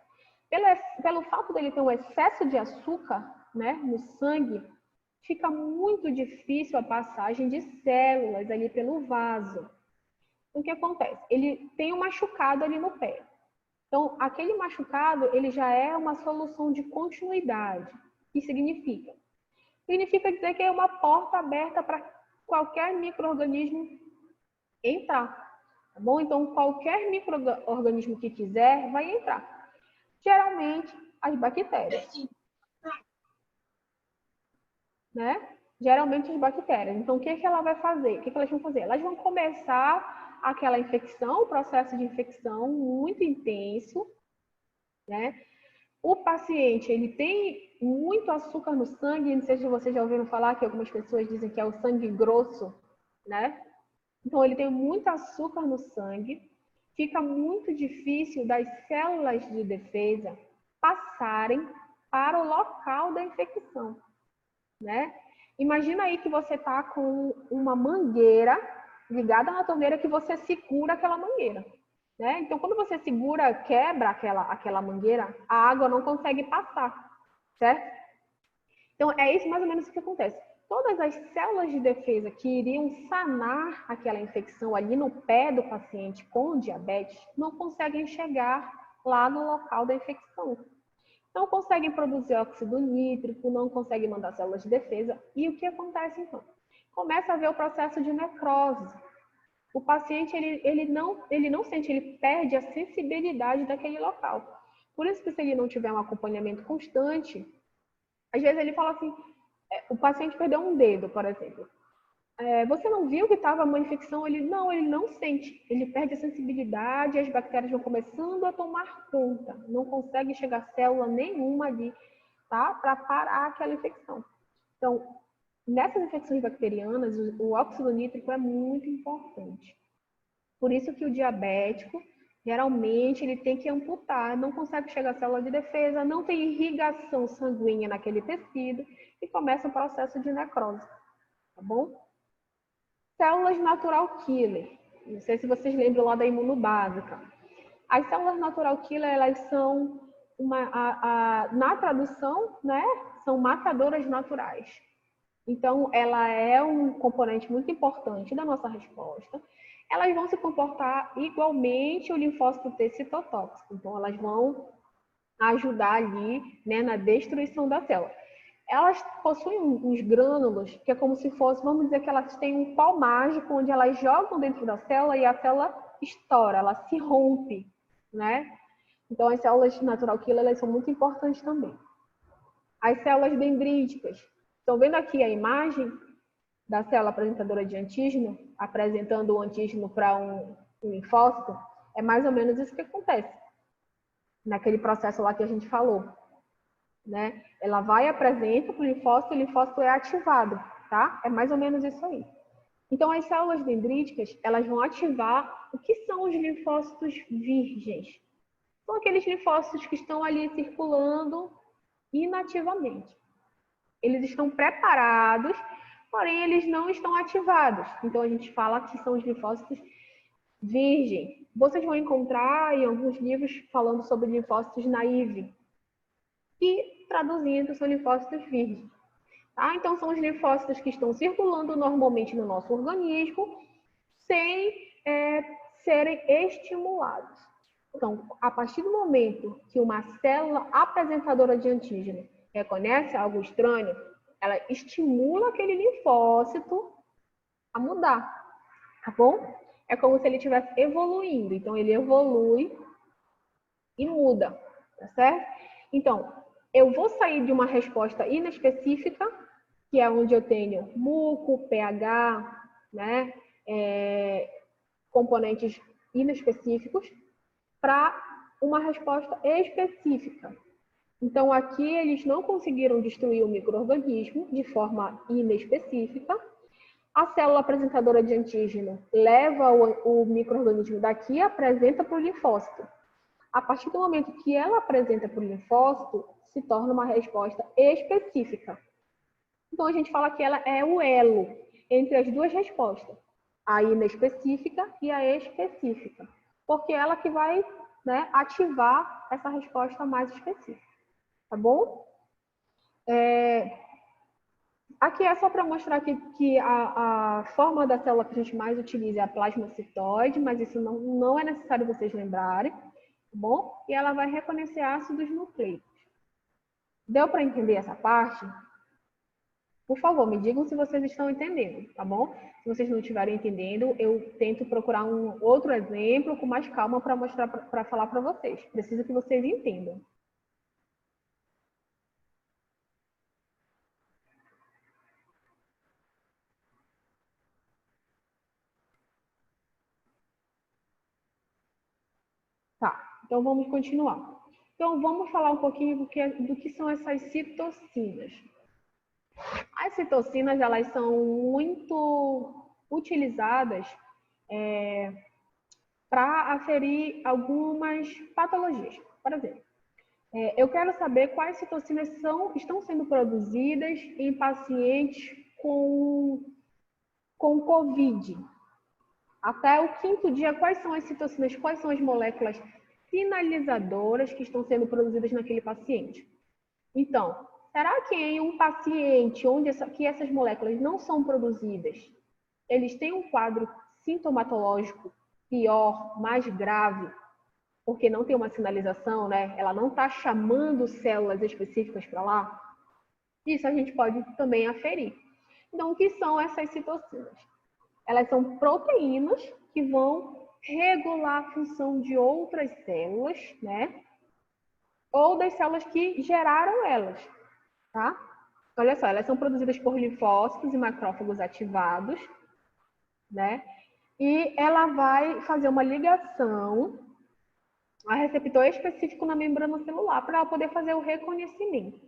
Pelo fato dele ter um excesso de açúcar, né, no sangue, fica muito difícil a passagem de células ali pelo vaso. Então, o que acontece? Ele tem um machucado ali no pé. Então, aquele machucado, ele já é uma solução de continuidade. O que significa? Significa dizer que é uma porta aberta para qualquer micro-organismo entrar. Tá bom? Então, qualquer micro-organismo que quiser vai entrar. Geralmente, as bactérias. Né? Geralmente, as bactérias. Então, o que ela vai fazer? O que elas vão fazer? Elas vão começar aquela infecção, o processo de infecção muito intenso, né? O paciente, ele tem muito açúcar no sangue, não sei se vocês já ouviram falar que algumas pessoas dizem que é o sangue grosso, né? Então, ele tem muito açúcar no sangue, fica muito difícil das células de defesa passarem para o local da infecção, né? Imagina aí que você está com uma mangueira ligada na torneira que você segura aquela mangueira, né? Então, quando você segura, quebra aquela mangueira, a água não consegue passar, certo? Então, é isso mais ou menos o que acontece. Todas as células de defesa que iriam sanar aquela infecção ali no pé do paciente com diabetes não conseguem chegar lá no local da infecção. Não conseguem produzir óxido nítrico, não conseguem mandar células de defesa. E o que acontece então? Começa a haver o processo de necrose. O paciente ele não sente, ele perde a sensibilidade daquele local. Por isso que se ele não tiver um acompanhamento constante, às vezes ele fala assim, o paciente perdeu um dedo, por exemplo. Você não viu que estava uma infecção? Ele não sente. Ele perde a sensibilidade, as bactérias vão começando a tomar conta. Não consegue chegar célula nenhuma ali, tá? Para parar aquela infecção. Então, nessas infecções bacterianas, o óxido nítrico é muito importante. Por isso que o diabético, geralmente, ele tem que amputar, não consegue chegar à célula de defesa, não tem irrigação sanguínea naquele tecido e começa o processo de necrose, tá bom? Células natural killer. Não sei se vocês lembram lá da imunobásica. As células natural killer, elas são na tradução, né, são matadoras naturais. Então, ela é um componente muito importante da nossa resposta. Elas vão se comportar igualmente o linfócito T citotóxico. Então, elas vão ajudar ali, né, na destruição da célula. Elas possuem uns grânulos, que é como se fosse, vamos dizer que elas têm um pau mágico, onde elas jogam dentro da célula e a célula estoura, ela se rompe, né? Então, as células natural killer, elas são muito importantes também. As células dendríticas. Estão vendo aqui a imagem? da célula apresentadora de antígeno, apresentando o antígeno para um linfócito, é mais ou menos isso que acontece naquele processo lá que a gente falou, né? Ela vai e apresenta para o linfócito é ativado, tá? É mais ou menos isso aí. Então, as células dendríticas, elas vão ativar o que são os linfócitos virgens. São aqueles linfócitos que estão ali circulando inativamente. Eles estão preparados, porém eles não estão ativados. Então, a gente fala que são os linfócitos virgem. Vocês vão encontrar em alguns livros falando sobre linfócitos naive, que, traduzindo, são linfócitos virgens. Tá? Então, são os linfócitos que estão circulando normalmente no nosso organismo, sem serem estimulados. Então, a partir do momento que uma célula apresentadora de antígeno reconhece algo estranho, ela estimula aquele linfócito a mudar, tá bom? É como se ele estivesse evoluindo. Então, ele evolui e muda, tá certo? Então, eu vou sair de uma resposta inespecífica, que é onde eu tenho muco, pH, né? Componentes inespecíficos, para uma resposta específica. Então, aqui eles não conseguiram destruir o micro-organismo de forma inespecífica. A célula apresentadora de antígeno leva o micro-organismo daqui e apresenta para o linfócito. A partir do momento que ela apresenta para o linfócito, se torna uma resposta específica. Então, a gente fala que ela é o elo entre as duas respostas, a inespecífica e a específica, porque ela que vai, né, ativar essa resposta mais específica, tá bom? Aqui é só para mostrar que a forma da célula que a gente mais utiliza é a plasmacitoide, mas isso não é necessário vocês lembrarem, tá bom? E ela vai reconhecer ácidos nucleicos. Deu para entender essa parte? Por favor, me digam se vocês estão entendendo, tá bom? Se vocês não estiverem entendendo, eu tento procurar um outro exemplo com mais calma para mostrar, para falar para vocês. Preciso que vocês entendam. Tá, então vamos continuar. Então vamos falar um pouquinho do que são essas citocinas. As citocinas, elas são muito utilizadas para aferir algumas patologias. Por exemplo, eu quero saber quais citocinas estão sendo produzidas em pacientes com COVID. Até o 5º dia, quais são as citocinas, quais são as moléculas sinalizadoras que estão sendo produzidas naquele paciente? Então, será que em um paciente onde essas moléculas não são produzidas, eles têm um quadro sintomatológico pior, mais grave, porque não tem uma sinalização, né? Ela não está chamando células específicas para lá? Isso a gente pode também aferir. Então, o que são essas citocinas? Elas são proteínas que vão regular a função de outras células, né? Ou das células que geraram elas, tá? Olha só, elas são produzidas por linfócitos e macrófagos ativados, né? E ela vai fazer uma ligação a receptor específico na membrana celular para poder fazer o reconhecimento.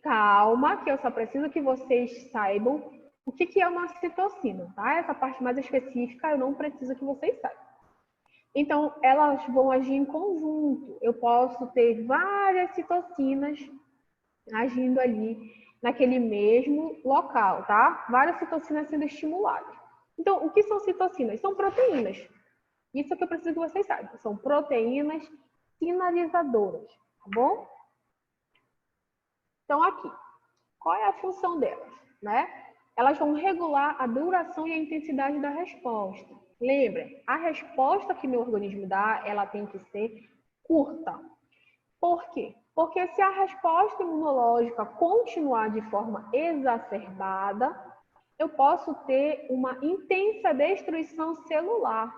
Calma, que eu só preciso que vocês saibam o que é uma citocina, tá? Essa parte mais específica eu não preciso que vocês saibam. Então, elas vão agir em conjunto. Eu posso ter várias citocinas agindo ali naquele mesmo local, tá? Várias citocinas sendo estimuladas. Então, o que são citocinas? São proteínas. Isso é o que eu preciso que vocês saibam. São proteínas sinalizadoras, tá bom? Então, aqui, qual é a função delas, né? Elas vão regular a duração e a intensidade da resposta. Lembrem, a resposta que meu organismo dá, ela tem que ser curta. Por quê? Porque se a resposta imunológica continuar de forma exacerbada, eu posso ter uma intensa destruição celular.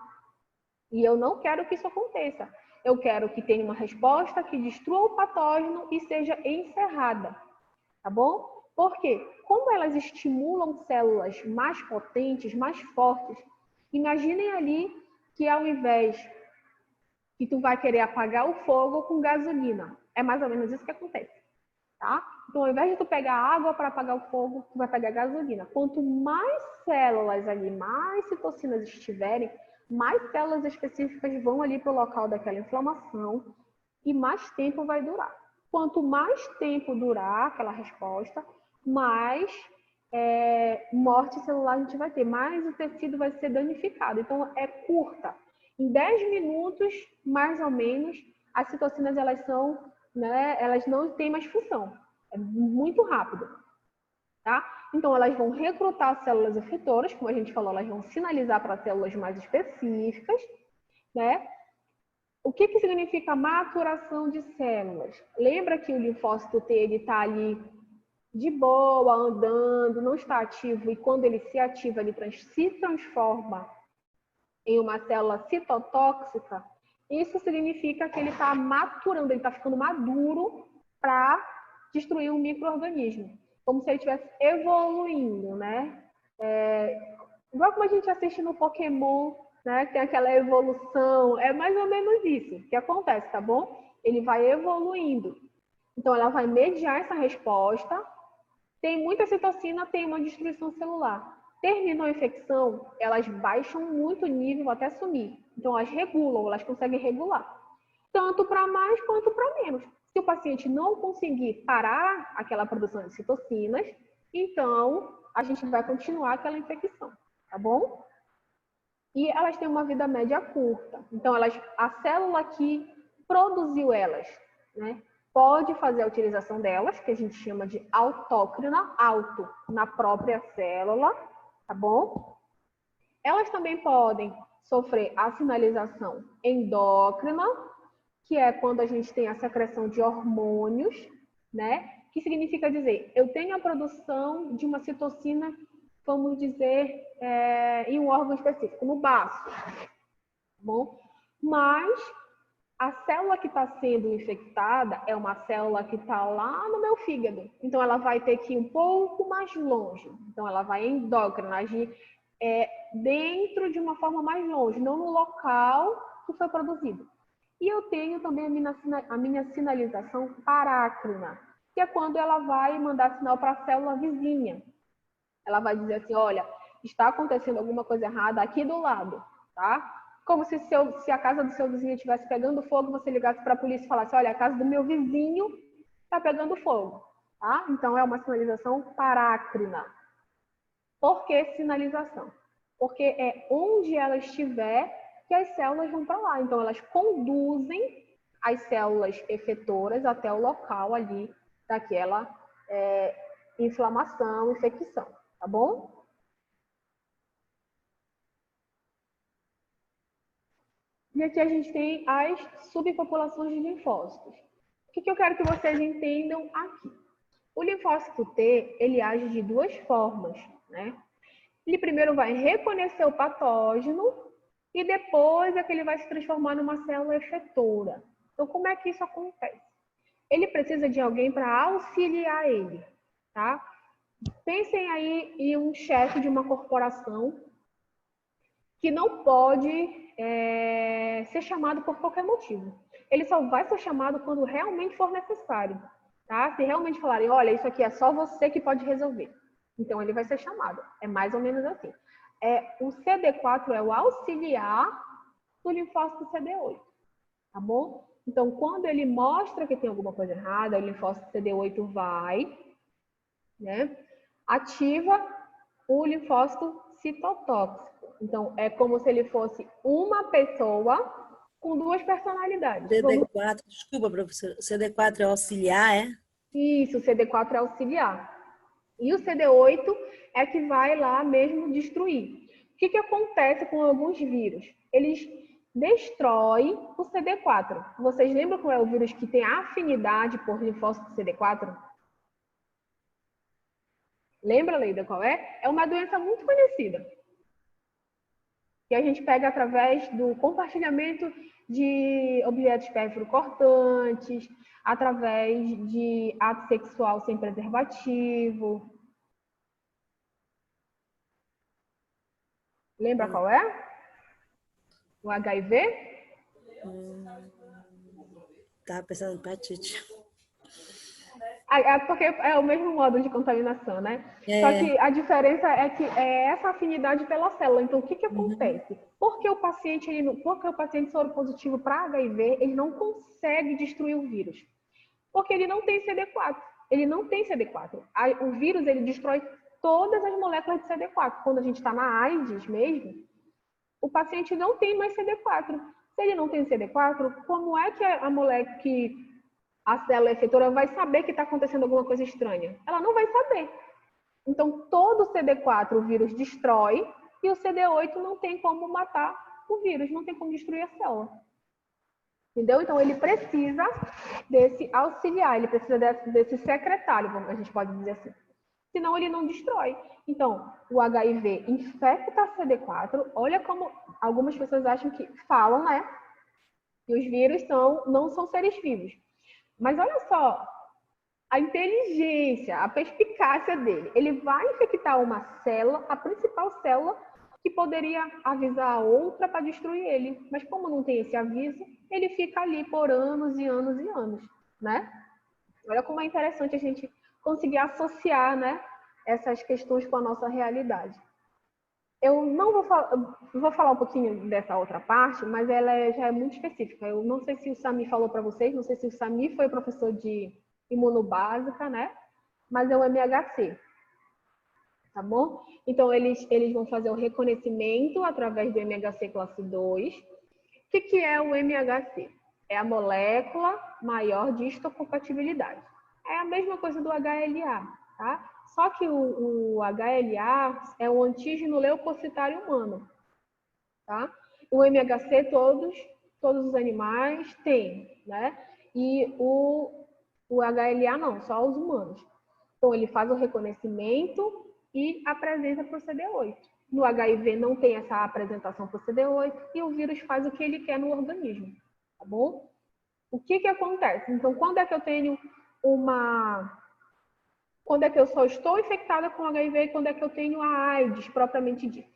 E eu não quero que isso aconteça. Eu quero que tenha uma resposta que destrua o patógeno e seja encerrada. Tá bom? Por quê? Como elas estimulam células mais potentes, mais fortes, imaginem ali que ao invés que tu vai querer apagar o fogo com gasolina. É mais ou menos isso que acontece, tá? Então, ao invés de tu pegar água para apagar o fogo, tu vai pegar gasolina. Quanto mais células ali, mais citocinas estiverem, mais células específicas vão ali para o local daquela inflamação e mais tempo vai durar. Quanto mais tempo durar aquela resposta, mais morte celular a gente vai ter, mais o tecido vai ser danificado. Então, é curta. Em 10 minutos, mais ou menos, as citocinas elas não têm mais função. É muito rápido. Tá? Então, elas vão recrutar células efetoras, como a gente falou, elas vão sinalizar para células mais específicas, né? O que significa maturação de células? Lembra que o linfócito T está ali de boa, andando, não está ativo, e quando ele se ativa, ele se transforma em uma célula citotóxica? Isso significa que ele está maturando, ele está ficando maduro para destruir um micro-organismo, como se ele estivesse evoluindo, né? Igual como a gente assiste no Pokémon, né? Que tem aquela evolução, é mais ou menos isso que acontece, tá bom? Ele vai evoluindo. Então, ela vai mediar essa resposta. Tem muita citocina, tem uma destruição celular. Terminou a infecção, elas baixam muito o nível até sumir. Então, elas regulam, elas conseguem regular. Tanto para mais quanto para menos. Se o paciente não conseguir parar aquela produção de citocinas, então a gente vai continuar aquela infecção, tá bom? E elas têm uma vida média curta. Então, a célula que produziu elas, né, pode fazer a utilização delas, que a gente chama de autócrina, auto, na própria célula, tá bom? Elas também podem sofrer a sinalização endócrina, que é quando a gente tem a secreção de hormônios, né? Que significa dizer, eu tenho a produção de uma citocina, vamos dizer, em um órgão específico, no baço, tá bom? Mas a célula que está sendo infectada é uma célula que está lá no meu fígado. Então, ela vai ter que ir um pouco mais longe. Então, ela vai endócrina, agir dentro de uma forma mais longe, não no local que foi produzido. E eu tenho também a minha sinalização parácrina, que é quando ela vai mandar sinal para a célula vizinha. Ela vai dizer assim, olha, está acontecendo alguma coisa errada aqui do lado, tá? Como se a casa do seu vizinho estivesse pegando fogo, você ligasse para a polícia e falasse, olha, a casa do meu vizinho está pegando fogo, tá? Então, é uma sinalização parácrina. Por que sinalização? Porque é onde ela estiver que as células vão para lá. Então, elas conduzem as células efetoras até o local ali daquela inflamação, infecção, tá bom? E aqui a gente tem as subpopulações de linfócitos. O que eu quero que vocês entendam aqui? O linfócito T, ele age de duas formas, né? Ele primeiro vai reconhecer o patógeno e depois é que ele vai se transformar numa célula efetora. Então, como é que isso acontece? Ele precisa de alguém para auxiliar ele, tá? Pensem aí em um chefe de uma corporação que não pode ser chamado por qualquer motivo. Ele só vai ser chamado quando realmente for necessário, tá? Se realmente falarem, olha, isso aqui é só você que pode resolver. Então, ele vai ser chamado. É mais ou menos assim. O CD4 é o auxiliar do linfócito CD8, tá bom? Então, quando ele mostra que tem alguma coisa errada, o linfócito CD8 vai, né, ativa o linfócito citotóxico. Então, é como se ele fosse uma pessoa com duas personalidades. CD4, desculpa, professora, CD4 é auxiliar, é? Isso, o CD4 é auxiliar. E o CD8 é que vai lá mesmo destruir. O que acontece com alguns vírus? Eles destroem o CD4. Vocês lembram qual é o vírus que tem afinidade por linfócito CD4? Lembra, Leida, qual é? É uma doença muito conhecida. que a gente pega através do compartilhamento de objetos pérfuro-cortantes, através de ato sexual sem preservativo. Lembra qual é? O HIV? Tava pensando em hepatite. Porque é o mesmo modo de contaminação, né? É. Só que a diferença é que é essa afinidade pela célula. Então, o que acontece? Porque o paciente soropositivo para HIV, ele não consegue destruir o vírus. Porque ele não tem CD4. Ele não tem CD4. O vírus, ele destrói todas as moléculas de CD4. Quando a gente está na AIDS mesmo, o paciente não tem mais CD4. Se ele não tem CD4, como é que a molécula, que a célula efetora vai saber que está acontecendo alguma coisa estranha? Ela não vai saber. Então, todo o CD4 o vírus destrói e o CD8 não tem como matar o vírus, não tem como destruir a célula. Entendeu? Então, ele precisa desse auxiliar, ele precisa desse secretário, a gente pode dizer assim. Senão, ele não destrói. Então, o HIV infecta a CD4. Olha como algumas pessoas acham que falam, né? Que os vírus não são seres vivos. Mas olha só a inteligência, a perspicácia dele. Ele vai infectar uma célula, a principal célula, que poderia avisar a outra para destruir ele. Mas como não tem esse aviso, ele fica ali por anos e anos e anos, né? Olha como é interessante a gente conseguir associar, né, essas questões com a nossa realidade. Eu não vou falar um pouquinho dessa outra parte, mas ela já é muito específica. Eu não sei se o Sami falou para vocês, não sei se o Sami foi professor de imunobásica, né? Mas é o MHC, tá bom? Então, eles vão fazer o reconhecimento através do MHC classe 2. O que é o MHC? É a molécula maior de histocompatibilidade. É a mesma coisa do HLA, tá? Só que o HLA é o antígeno leucocitário humano, tá? O MHC todos os animais têm, né? E o HLA não, só os humanos. Então, ele faz o reconhecimento e apresenta para o CD8. No HIV não tem essa apresentação para o CD8 e o vírus faz o que ele quer no organismo, tá bom? O que acontece? Então, quando é que eu tenho quando é que eu só estou infectada com HIV e quando é que eu tenho a AIDS, propriamente dita?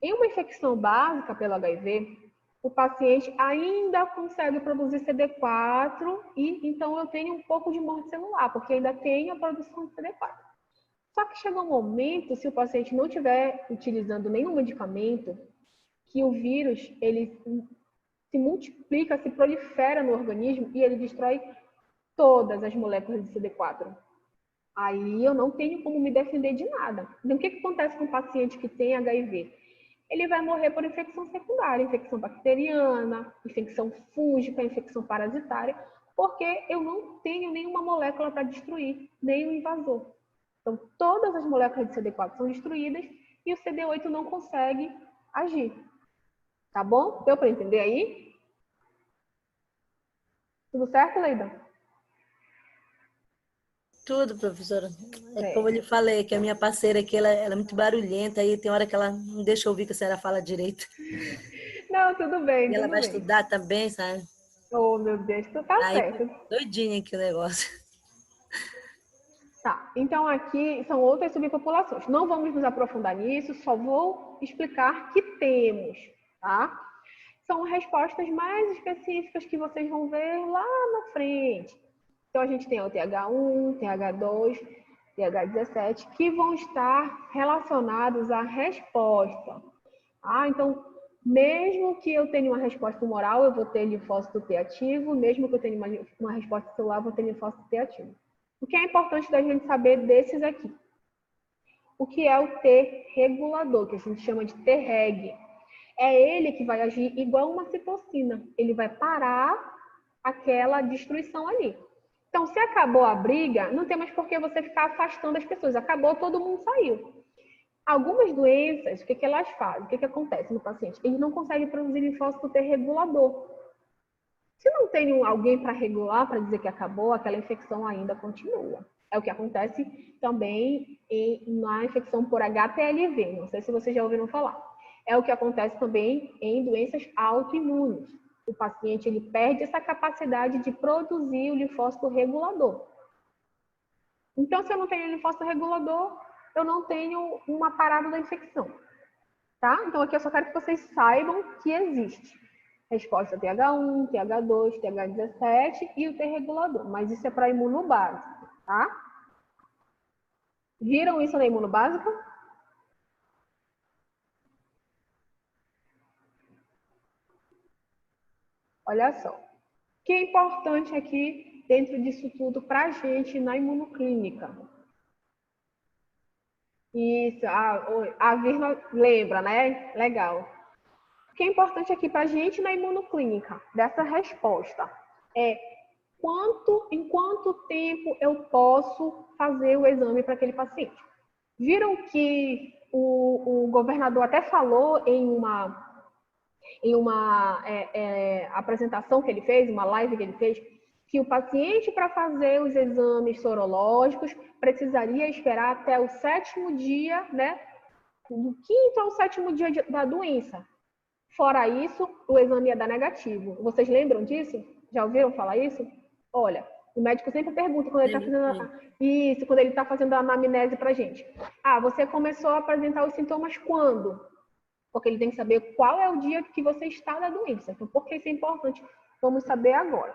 Em uma infecção básica pelo HIV, o paciente ainda consegue produzir CD4 e então eu tenho um pouco de morte celular, porque ainda tem a produção de CD4. Só que chega um momento, se o paciente não estiver utilizando nenhum medicamento, que o vírus ele se multiplica, se prolifera no organismo e ele destrói todas as moléculas de CD4. Aí eu não tenho como me defender de nada. Então, o que acontece com o paciente que tem HIV? Ele vai morrer por infecção secundária, infecção bacteriana, infecção fúngica, infecção parasitária, porque eu não tenho nenhuma molécula para destruir, nem o invasor. Então, todas as moléculas de CD4 são destruídas e o CD8 não consegue agir. Tá bom? Deu para entender aí? Tudo certo, Leida? Tudo, professora. Como eu lhe falei, que a minha parceira aqui, ela é muito barulhenta, aí tem hora que ela não deixa eu ouvir que a senhora fala direito. Não, tudo bem, E ela vai estudar também, sabe? Oh, meu Deus, tu tá aí, certo. Doidinha aqui o negócio. Tá, então aqui são outras subpopulações. Não vamos nos aprofundar nisso, só vou explicar que temos, tá? São respostas mais específicas que vocês vão ver lá na frente. Então, a gente tem o TH1, TH2, TH17, que vão estar relacionados à resposta. Então, mesmo que eu tenha uma resposta humoral, eu vou ter linfócito T ativo, mesmo que eu tenha uma resposta celular, eu vou ter linfócito T ativo. O que é importante da gente saber desses aqui? O que é o T regulador, que a gente chama de Treg? É ele que vai agir igual uma citocina. Ele vai parar aquela destruição ali. Então, se acabou a briga, não tem mais por que você ficar afastando as pessoas. Acabou, todo mundo saiu. Algumas doenças, o que elas fazem? O que acontece no paciente? Ele não consegue produzir linfócito T regulador. Se não tem alguém para regular, para dizer que acabou, aquela infecção ainda continua. É o que acontece também na infecção por HTLV. Não sei se vocês já ouviram falar. É o que acontece também em doenças autoimunes. O paciente ele perde essa capacidade de produzir o linfócito regulador. Então, se eu não tenho linfócito regulador, eu não tenho uma parada da infecção. Tá? Então, aqui eu só quero que vocês saibam que existe resposta TH1, TH2, TH17 e o T regulador. Mas isso é para imunobásico, tá? Viram isso na imunobásica? Olha só. O que é importante aqui dentro disso tudo para a gente na imunoclínica? Isso, a Virna lembra, né? Legal. O que é importante aqui para a gente na imunoclínica, dessa resposta, é em quanto tempo eu posso fazer o exame para aquele paciente. Viram que o governador até falou em uma apresentação que ele fez, uma live que ele fez, que o paciente, para fazer os exames sorológicos, precisaria esperar até o 7º dia, né? Do 5º ao 7º dia da doença. Fora isso, o exame ia dar negativo. Vocês lembram disso? Já ouviram falar isso? Olha, o médico sempre pergunta quando ele está fazendo isso, quando ele está fazendo a anamnese para a gente. Ah, você começou a apresentar os sintomas quando? Porque ele tem que saber qual é o dia que você está na doença. Então, por que isso é importante? Vamos saber agora.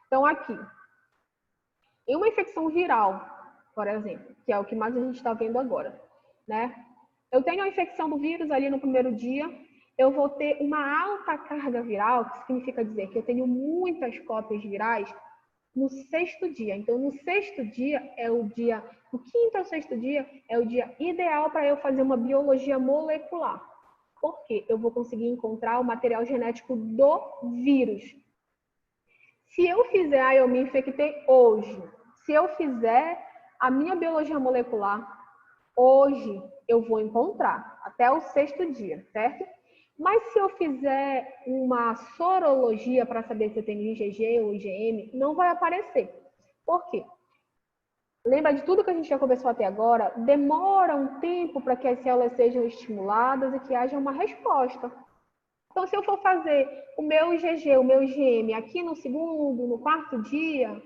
Então, aqui, em uma infecção viral, por exemplo, que é o que mais a gente está vendo agora, né? Eu tenho a infecção do vírus ali no primeiro dia, eu vou ter uma alta carga viral, que significa dizer que eu tenho muitas cópias virais no 6º dia. Então, no 6º dia do 5º ao 6º dia é o dia ideal para eu fazer uma biologia molecular. Porque eu vou conseguir encontrar o material genético do vírus. Se eu fizer, eu me infectei hoje. Se eu fizer a minha biologia molecular hoje, eu vou encontrar até o 6º dia, certo? Mas se eu fizer uma sorologia para saber se eu tenho IgG ou IgM, não vai aparecer. Por quê? Lembra de tudo que a gente já conversou até agora? Demora um tempo para que as células sejam estimuladas e que haja uma resposta. Então, se eu for fazer o meu IgG, o meu IgM aqui no 2º, no 4º dia,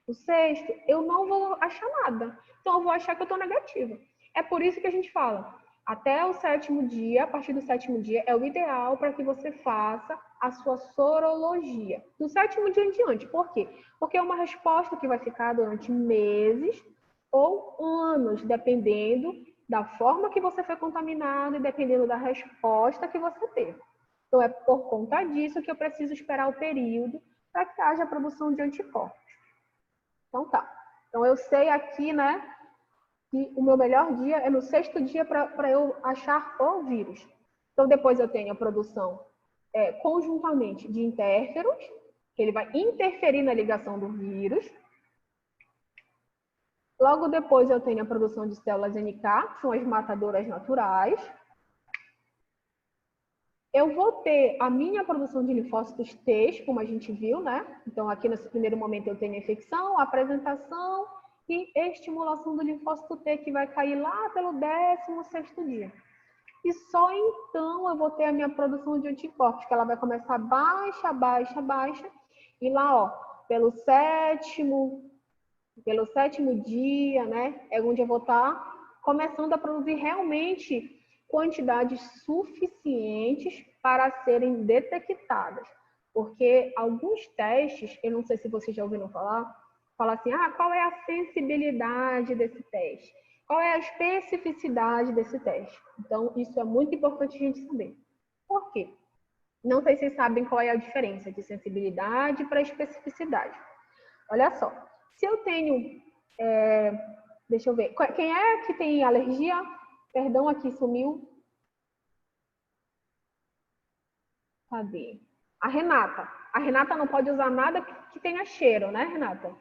no 6º, eu não vou achar nada. Então, eu vou achar que eu estou negativa. É por isso que a gente fala, até o 7º dia, a partir do 7º dia, é o ideal para que você faça a sua sorologia. Do 7º dia em diante. Por quê? Porque é uma resposta que vai ficar durante meses ou anos, dependendo da forma que você foi contaminado e dependendo da resposta que você teve. Então, é por conta disso que eu preciso esperar o período para que haja a produção de anticorpos. Então, tá. Então, eu sei aqui, né, que o meu melhor dia é no 6º dia para eu achar o vírus. Então, depois eu tenho a produção conjuntamente de interferons, que ele vai interferir na ligação do vírus. Logo depois eu tenho a produção de células NK, que são as matadoras naturais. Eu vou ter a minha produção de linfócitos T, como a gente viu, né? Então, aqui nesse primeiro momento eu tenho a infecção, a apresentação e estimulação do linfócito T, que vai cair lá pelo 16º dia. E só então eu vou ter a minha produção de anticorpos, que ela vai começar baixa, baixa, baixa. E lá, ó, pelo sétimo dia, né? É onde eu vou estar começando a produzir realmente quantidades suficientes para serem detectadas. Porque alguns testes, eu não sei se vocês já ouviram falar, fala assim, qual é a sensibilidade desse teste? Qual é a especificidade desse teste? Então, isso é muito importante a gente saber. Por quê? Não sei se vocês sabem qual é a diferença de sensibilidade para especificidade. Olha só, se eu tenho... deixa eu ver. Quem é que tem alergia? Perdão, aqui sumiu. Cadê? A Renata. A Renata não pode usar nada que tenha cheiro, né, Renata?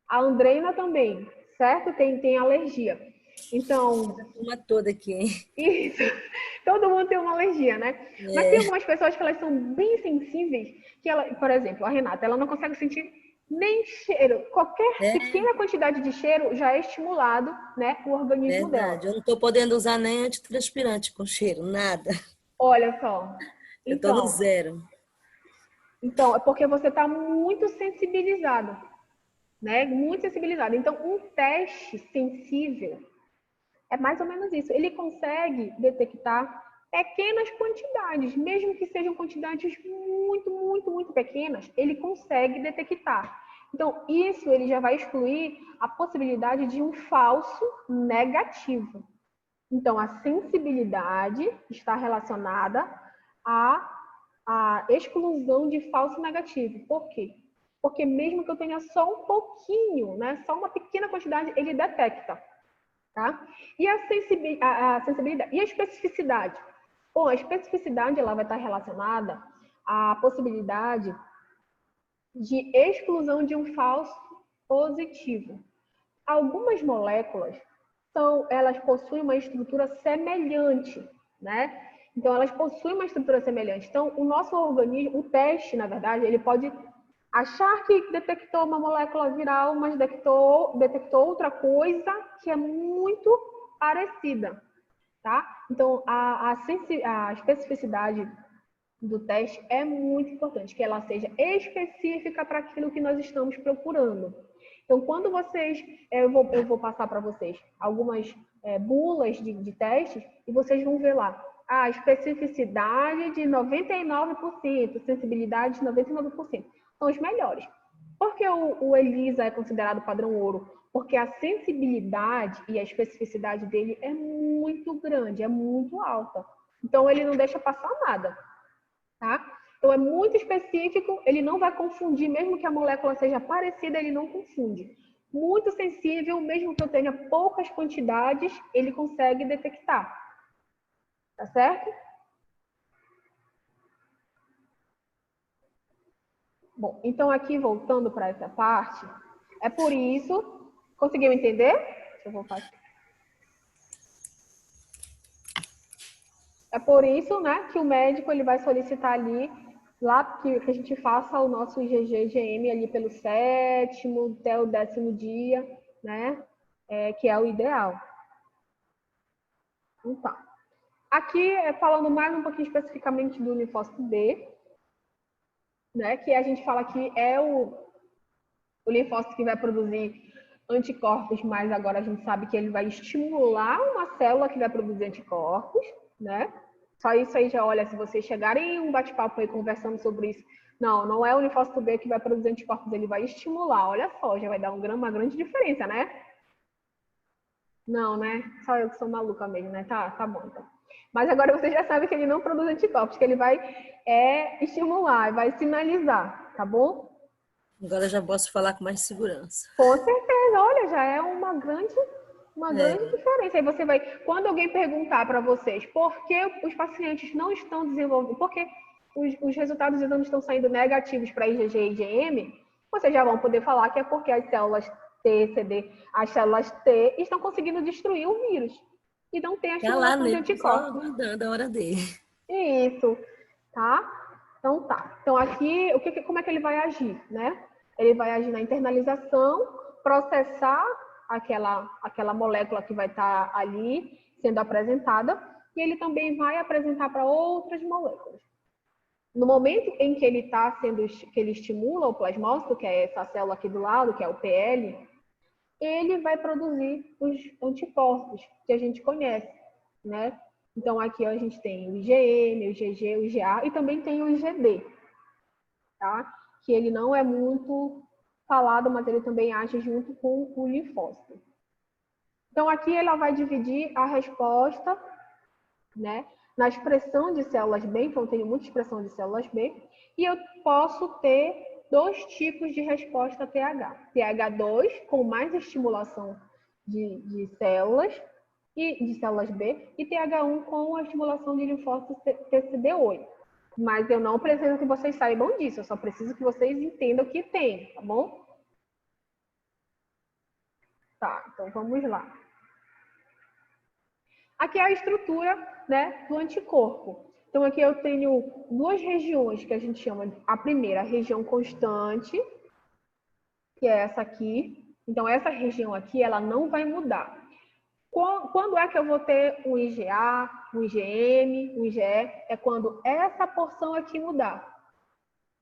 A Andreina também, certo? Tem alergia. Então... Uma toda aqui, hein? Isso. Todo mundo tem uma alergia, né? Mas tem algumas pessoas que elas são bem sensíveis, que ela, por exemplo, a Renata, ela não consegue sentir nem cheiro. Qualquer pequena quantidade de cheiro já é estimulado, né, o organismo dela. Eu não estou podendo usar nem antitranspirante com cheiro, nada. Olha só. Eu tô no zero. Então, é porque você está muito sensibilizado, né? Muito sensibilizado. Então, um teste sensível é mais ou menos isso. Ele consegue detectar pequenas quantidades, mesmo que sejam quantidades muito, muito, muito pequenas, ele consegue detectar. Então, isso ele já vai excluir a possibilidade de um falso negativo. Então, a sensibilidade está relacionada à exclusão de falso negativo. Por quê? Porque mesmo que eu tenha só um pouquinho, né, só uma pequena quantidade, ele detecta. Tá? E a sensibilidade e a especificidade? Bom, a especificidade ela vai estar relacionada à possibilidade de exclusão de um falso positivo. Algumas moléculas elas possuem uma estrutura semelhante, né? Então, elas possuem uma estrutura semelhante. Então, o nosso organismo, o teste, na verdade, ele pode achar que detectou uma molécula viral, mas detectou outra coisa que é muito parecida, tá? Então, a especificidade do teste é muito importante, que ela seja específica para aquilo que nós estamos procurando. Então, quando vocês, eu vou passar para vocês algumas bulas de testes e vocês vão ver lá a especificidade de 99%, sensibilidade de 99%. São os melhores. Por que o ELISA é considerado padrão ouro? Porque a sensibilidade e a especificidade dele é muito grande, é muito alta. Então, ele não deixa passar nada. Tá? Então, é muito específico, ele não vai confundir, mesmo que a molécula seja parecida, ele não confunde. Muito sensível, mesmo que eu tenha poucas quantidades, ele consegue detectar. Tá certo? Bom, então aqui voltando para essa parte, é por isso, conseguiu entender? Deixa eu voltar aqui. É por isso, né, que o médico ele vai solicitar ali lá que a gente faça o nosso IgG/IgM ali pelo 7º até o 10º dia, né, que é o ideal. Então, aqui falando mais um pouquinho especificamente do linfócito B, né, que a gente fala que é o linfócito que vai produzir anticorpos, mas agora a gente sabe que ele vai estimular uma célula que vai produzir anticorpos, né? Só isso aí já, olha, se vocês chegarem em um bate-papo aí conversando sobre isso, não é o linfócito B que vai produzir anticorpos, ele vai estimular, olha só, já vai dar uma grande diferença, né? Não, né? Só eu que sou maluca mesmo, né? Tá bom, então. Mas agora vocês já sabem que ele não produz anticorpos, que ele vai estimular, vai sinalizar, tá bom? Agora já posso falar com mais segurança. Com certeza, olha, já é uma grande diferença. Aí você vai, quando alguém perguntar para vocês por que os pacientes não estão desenvolvendo, por que os resultados dos exames estão saindo negativos para IgG e IgM, vocês já vão poder falar que é porque as células T, CD, as células T estão conseguindo destruir o vírus e não tem a estimulação de anticorpos. Só aguardando a hora dele. Isso, tá? Então tá. Então aqui, como é que ele vai agir, né? Ele vai agir na internalização, processar aquela molécula que vai estar ali sendo apresentada, e ele também vai apresentar para outras moléculas. No momento em que que ele estimula o plasmócito, que é essa célula aqui do lado, que é o PL, ele vai produzir os anticorpos que a gente conhece, né? Então, aqui ó, a gente tem o IgM, o IgG, o IgA e também tem o IgD, tá? Que ele não é muito falado, mas ele também age junto com o linfócito. Então, aqui ela vai dividir a resposta, né, na expressão de células B, então eu tenho muita expressão de células B, e eu posso ter dois tipos de resposta TH. TH2, com mais estimulação de células, e de células B, e TH1 com a estimulação de linfócitos TCD8. Mas eu não preciso que vocês saibam disso, eu só preciso que vocês entendam que tem, tá bom? Tá, então vamos lá. Aqui é a estrutura, né, do anticorpo. Então, aqui eu tenho duas regiões que a gente chama de, a primeira, a região constante, que é essa aqui. Então, essa região aqui, ela não vai mudar. Quando é que eu vou ter um IgA, um IgM, um IgE? É quando essa porção aqui mudar,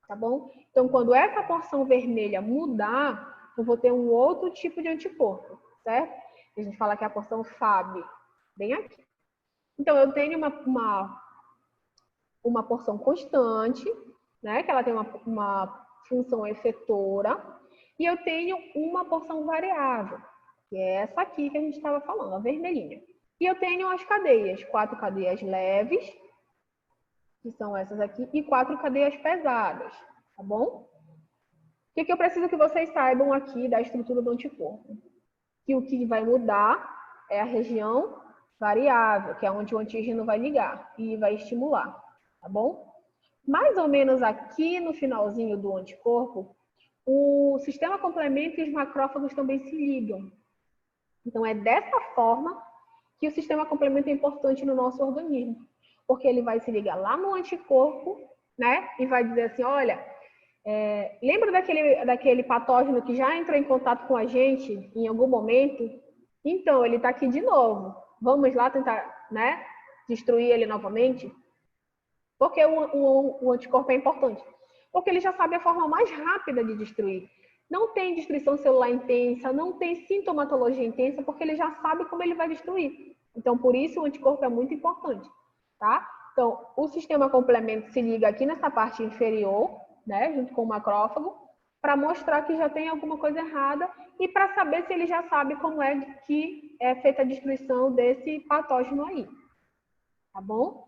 tá bom? Então, quando essa porção vermelha mudar, eu vou ter um outro tipo de anticorpo, certo? A gente fala que é a porção Fab, bem aqui. Então, eu tenho uma porção constante, né? Que ela tem uma função efetora, e eu tenho uma porção variável, que é essa aqui que a gente estava falando, a vermelhinha. E eu tenho as cadeias, 4 cadeias leves, que são essas aqui, e 4 cadeias pesadas, tá bom? O que eu preciso que vocês saibam aqui da estrutura do anticorpo? Que o que vai mudar é a região variável, que é onde o antígeno vai ligar e vai estimular, tá bom? Mais ou menos aqui no finalzinho do anticorpo, o sistema complemento e os macrófagos também se ligam. Então, é dessa forma que o sistema complemento é importante no nosso organismo, porque ele vai se ligar lá no anticorpo, né? E vai dizer assim, olha, lembra daquele patógeno que já entrou em contato com a gente em algum momento? Então, ele está aqui de novo. Vamos lá tentar, né, destruir ele novamente? Por que o anticorpo é importante? Porque ele já sabe a forma mais rápida de destruir. Não tem destruição celular intensa, não tem sintomatologia intensa, porque ele já sabe como ele vai destruir. Então, por isso, o anticorpo é muito importante, tá? Então, o sistema complemento se liga aqui nessa parte inferior, né, junto com o macrófago, para mostrar que já tem alguma coisa errada e para saber se ele já sabe como é que é feita a destruição desse patógeno aí, tá bom?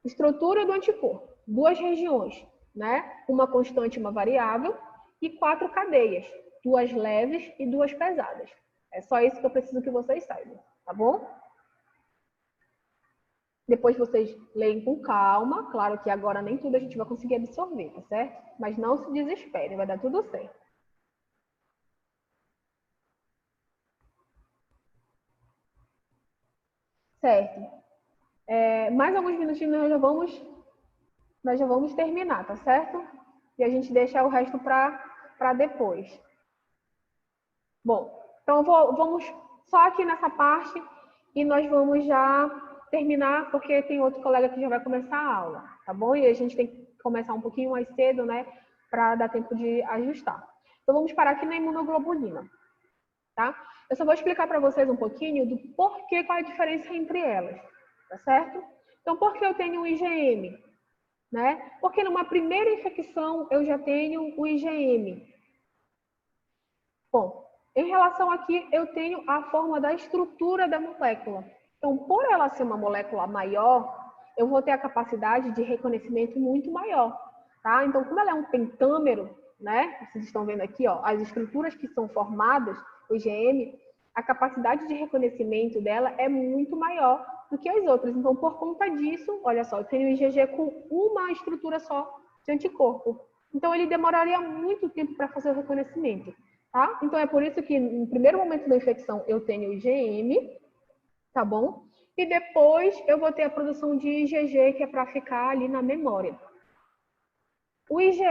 Estrutura do anticorpo, 2 regiões, né? Uma constante e uma variável, e 4 cadeias, 2 leves e 2 pesadas. É só isso que eu preciso que vocês saibam, tá bom? Depois vocês leem com calma, claro que agora nem tudo a gente vai conseguir absorver, tá certo? Mas não se desesperem, vai dar tudo certo. Certo. Mais alguns minutinhos nós já vamos terminar, tá certo? E a gente deixa o resto para depois. Bom, então vamos só aqui nessa parte e nós vamos já terminar, porque tem outro colega que já vai começar a aula, tá bom? E a gente tem que começar um pouquinho mais cedo, né? Para dar tempo de ajustar. Então vamos parar aqui na imunoglobulina, tá? Eu só vou explicar para vocês um pouquinho do porquê, qual é a diferença entre elas, tá certo? Então, por que eu tenho o IgM? Né? Porque numa primeira infecção eu já tenho o IgM. Bom, em relação aqui, eu tenho a forma da estrutura da molécula. Então, por ela ser uma molécula maior, eu vou ter a capacidade de reconhecimento muito maior, tá? Então, como ela é um pentâmero, né? Vocês estão vendo aqui, ó, as estruturas que são formadas, o IgM, a capacidade de reconhecimento dela é muito maior do que as outras. Então, por conta disso, olha só, eu tenho o IgG com uma estrutura só de anticorpo. Então, ele demoraria muito tempo para fazer o reconhecimento. Tá? Então, é por isso que no primeiro momento da infecção eu tenho IgM, tá bom? E depois eu vou ter a produção de IgG, que é para ficar ali na memória. O IgE,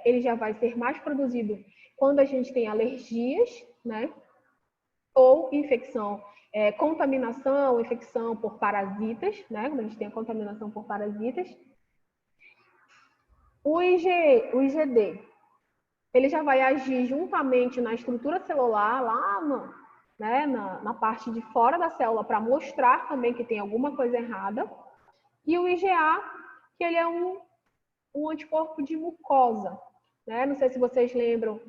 ele já vai ser mais produzido quando a gente tem alergias, né? Ou infecção, contaminação, infecção por parasitas, né? Quando a gente tem a contaminação por parasitas. O IgD, ele já vai agir juntamente na estrutura celular, lá na parte de fora da célula, para mostrar também que tem alguma coisa errada. E o IgA, que ele é um anticorpo de mucosa, né? Não sei se vocês lembram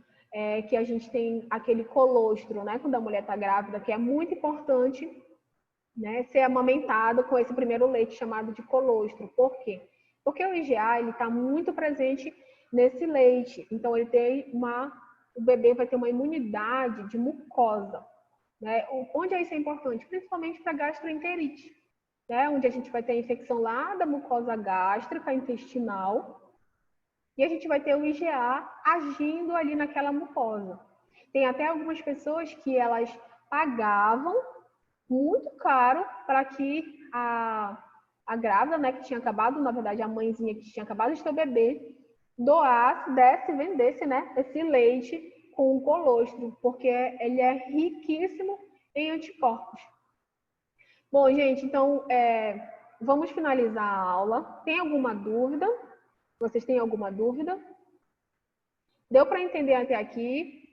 que a gente tem aquele colostro, né? Quando a mulher está grávida, que é muito importante, né, ser amamentado com esse primeiro leite chamado de colostro. Por quê? Porque o IgA, ele está muito presente nesse leite. Então, o bebê vai ter uma imunidade de mucosa, né? Onde isso é importante? Principalmente para gastroenterite, né? Onde a gente vai ter a infecção lá da mucosa gástrica, intestinal, e a gente vai ter o IgA agindo ali naquela mucosa. Tem até algumas pessoas que elas pagavam muito caro para que a grávida, né, que tinha acabado, na verdade, a mãezinha que tinha acabado de ter o bebê, doasse, vendesse, né, esse leite com o colostro, porque ele é riquíssimo em anticorpos, Bom, gente, então vamos finalizar a aula. Tem alguma dúvida? Vocês têm alguma dúvida? Deu para entender até aqui?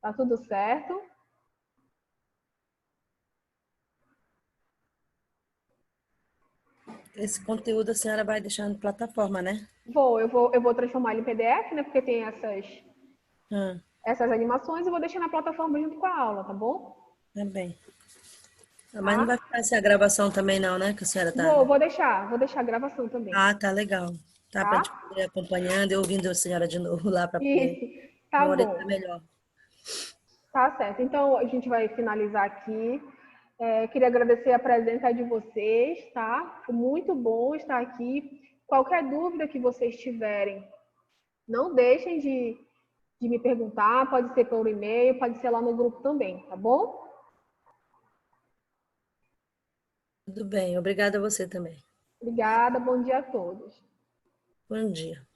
Tá tudo certo? Esse conteúdo a senhora vai deixar na plataforma, né? Eu vou transformar ele em PDF, né? Porque tem Ah, essas animações e vou deixar na plataforma junto com a aula, tá bom? tá bem. Mas não Tá? vai ficar essa gravação também não, né? Que a senhora tá... Vou deixar a gravação também, Ah, tá legal. Tá pra gente tá? poder ir acompanhando e ouvindo a senhora de novo lá para poder E tá memorizar bom, melhor. tá certo. Então a gente vai finalizar aqui. Queria agradecer a presença de vocês, tá? Foi muito bom estar aqui. Qualquer dúvida que vocês tiverem, não deixem de me perguntar, pode ser por e-mail, pode ser lá no grupo também, tá bom? Tudo bem. Obrigada a você também. Obrigada, bom dia a todos. Bom dia.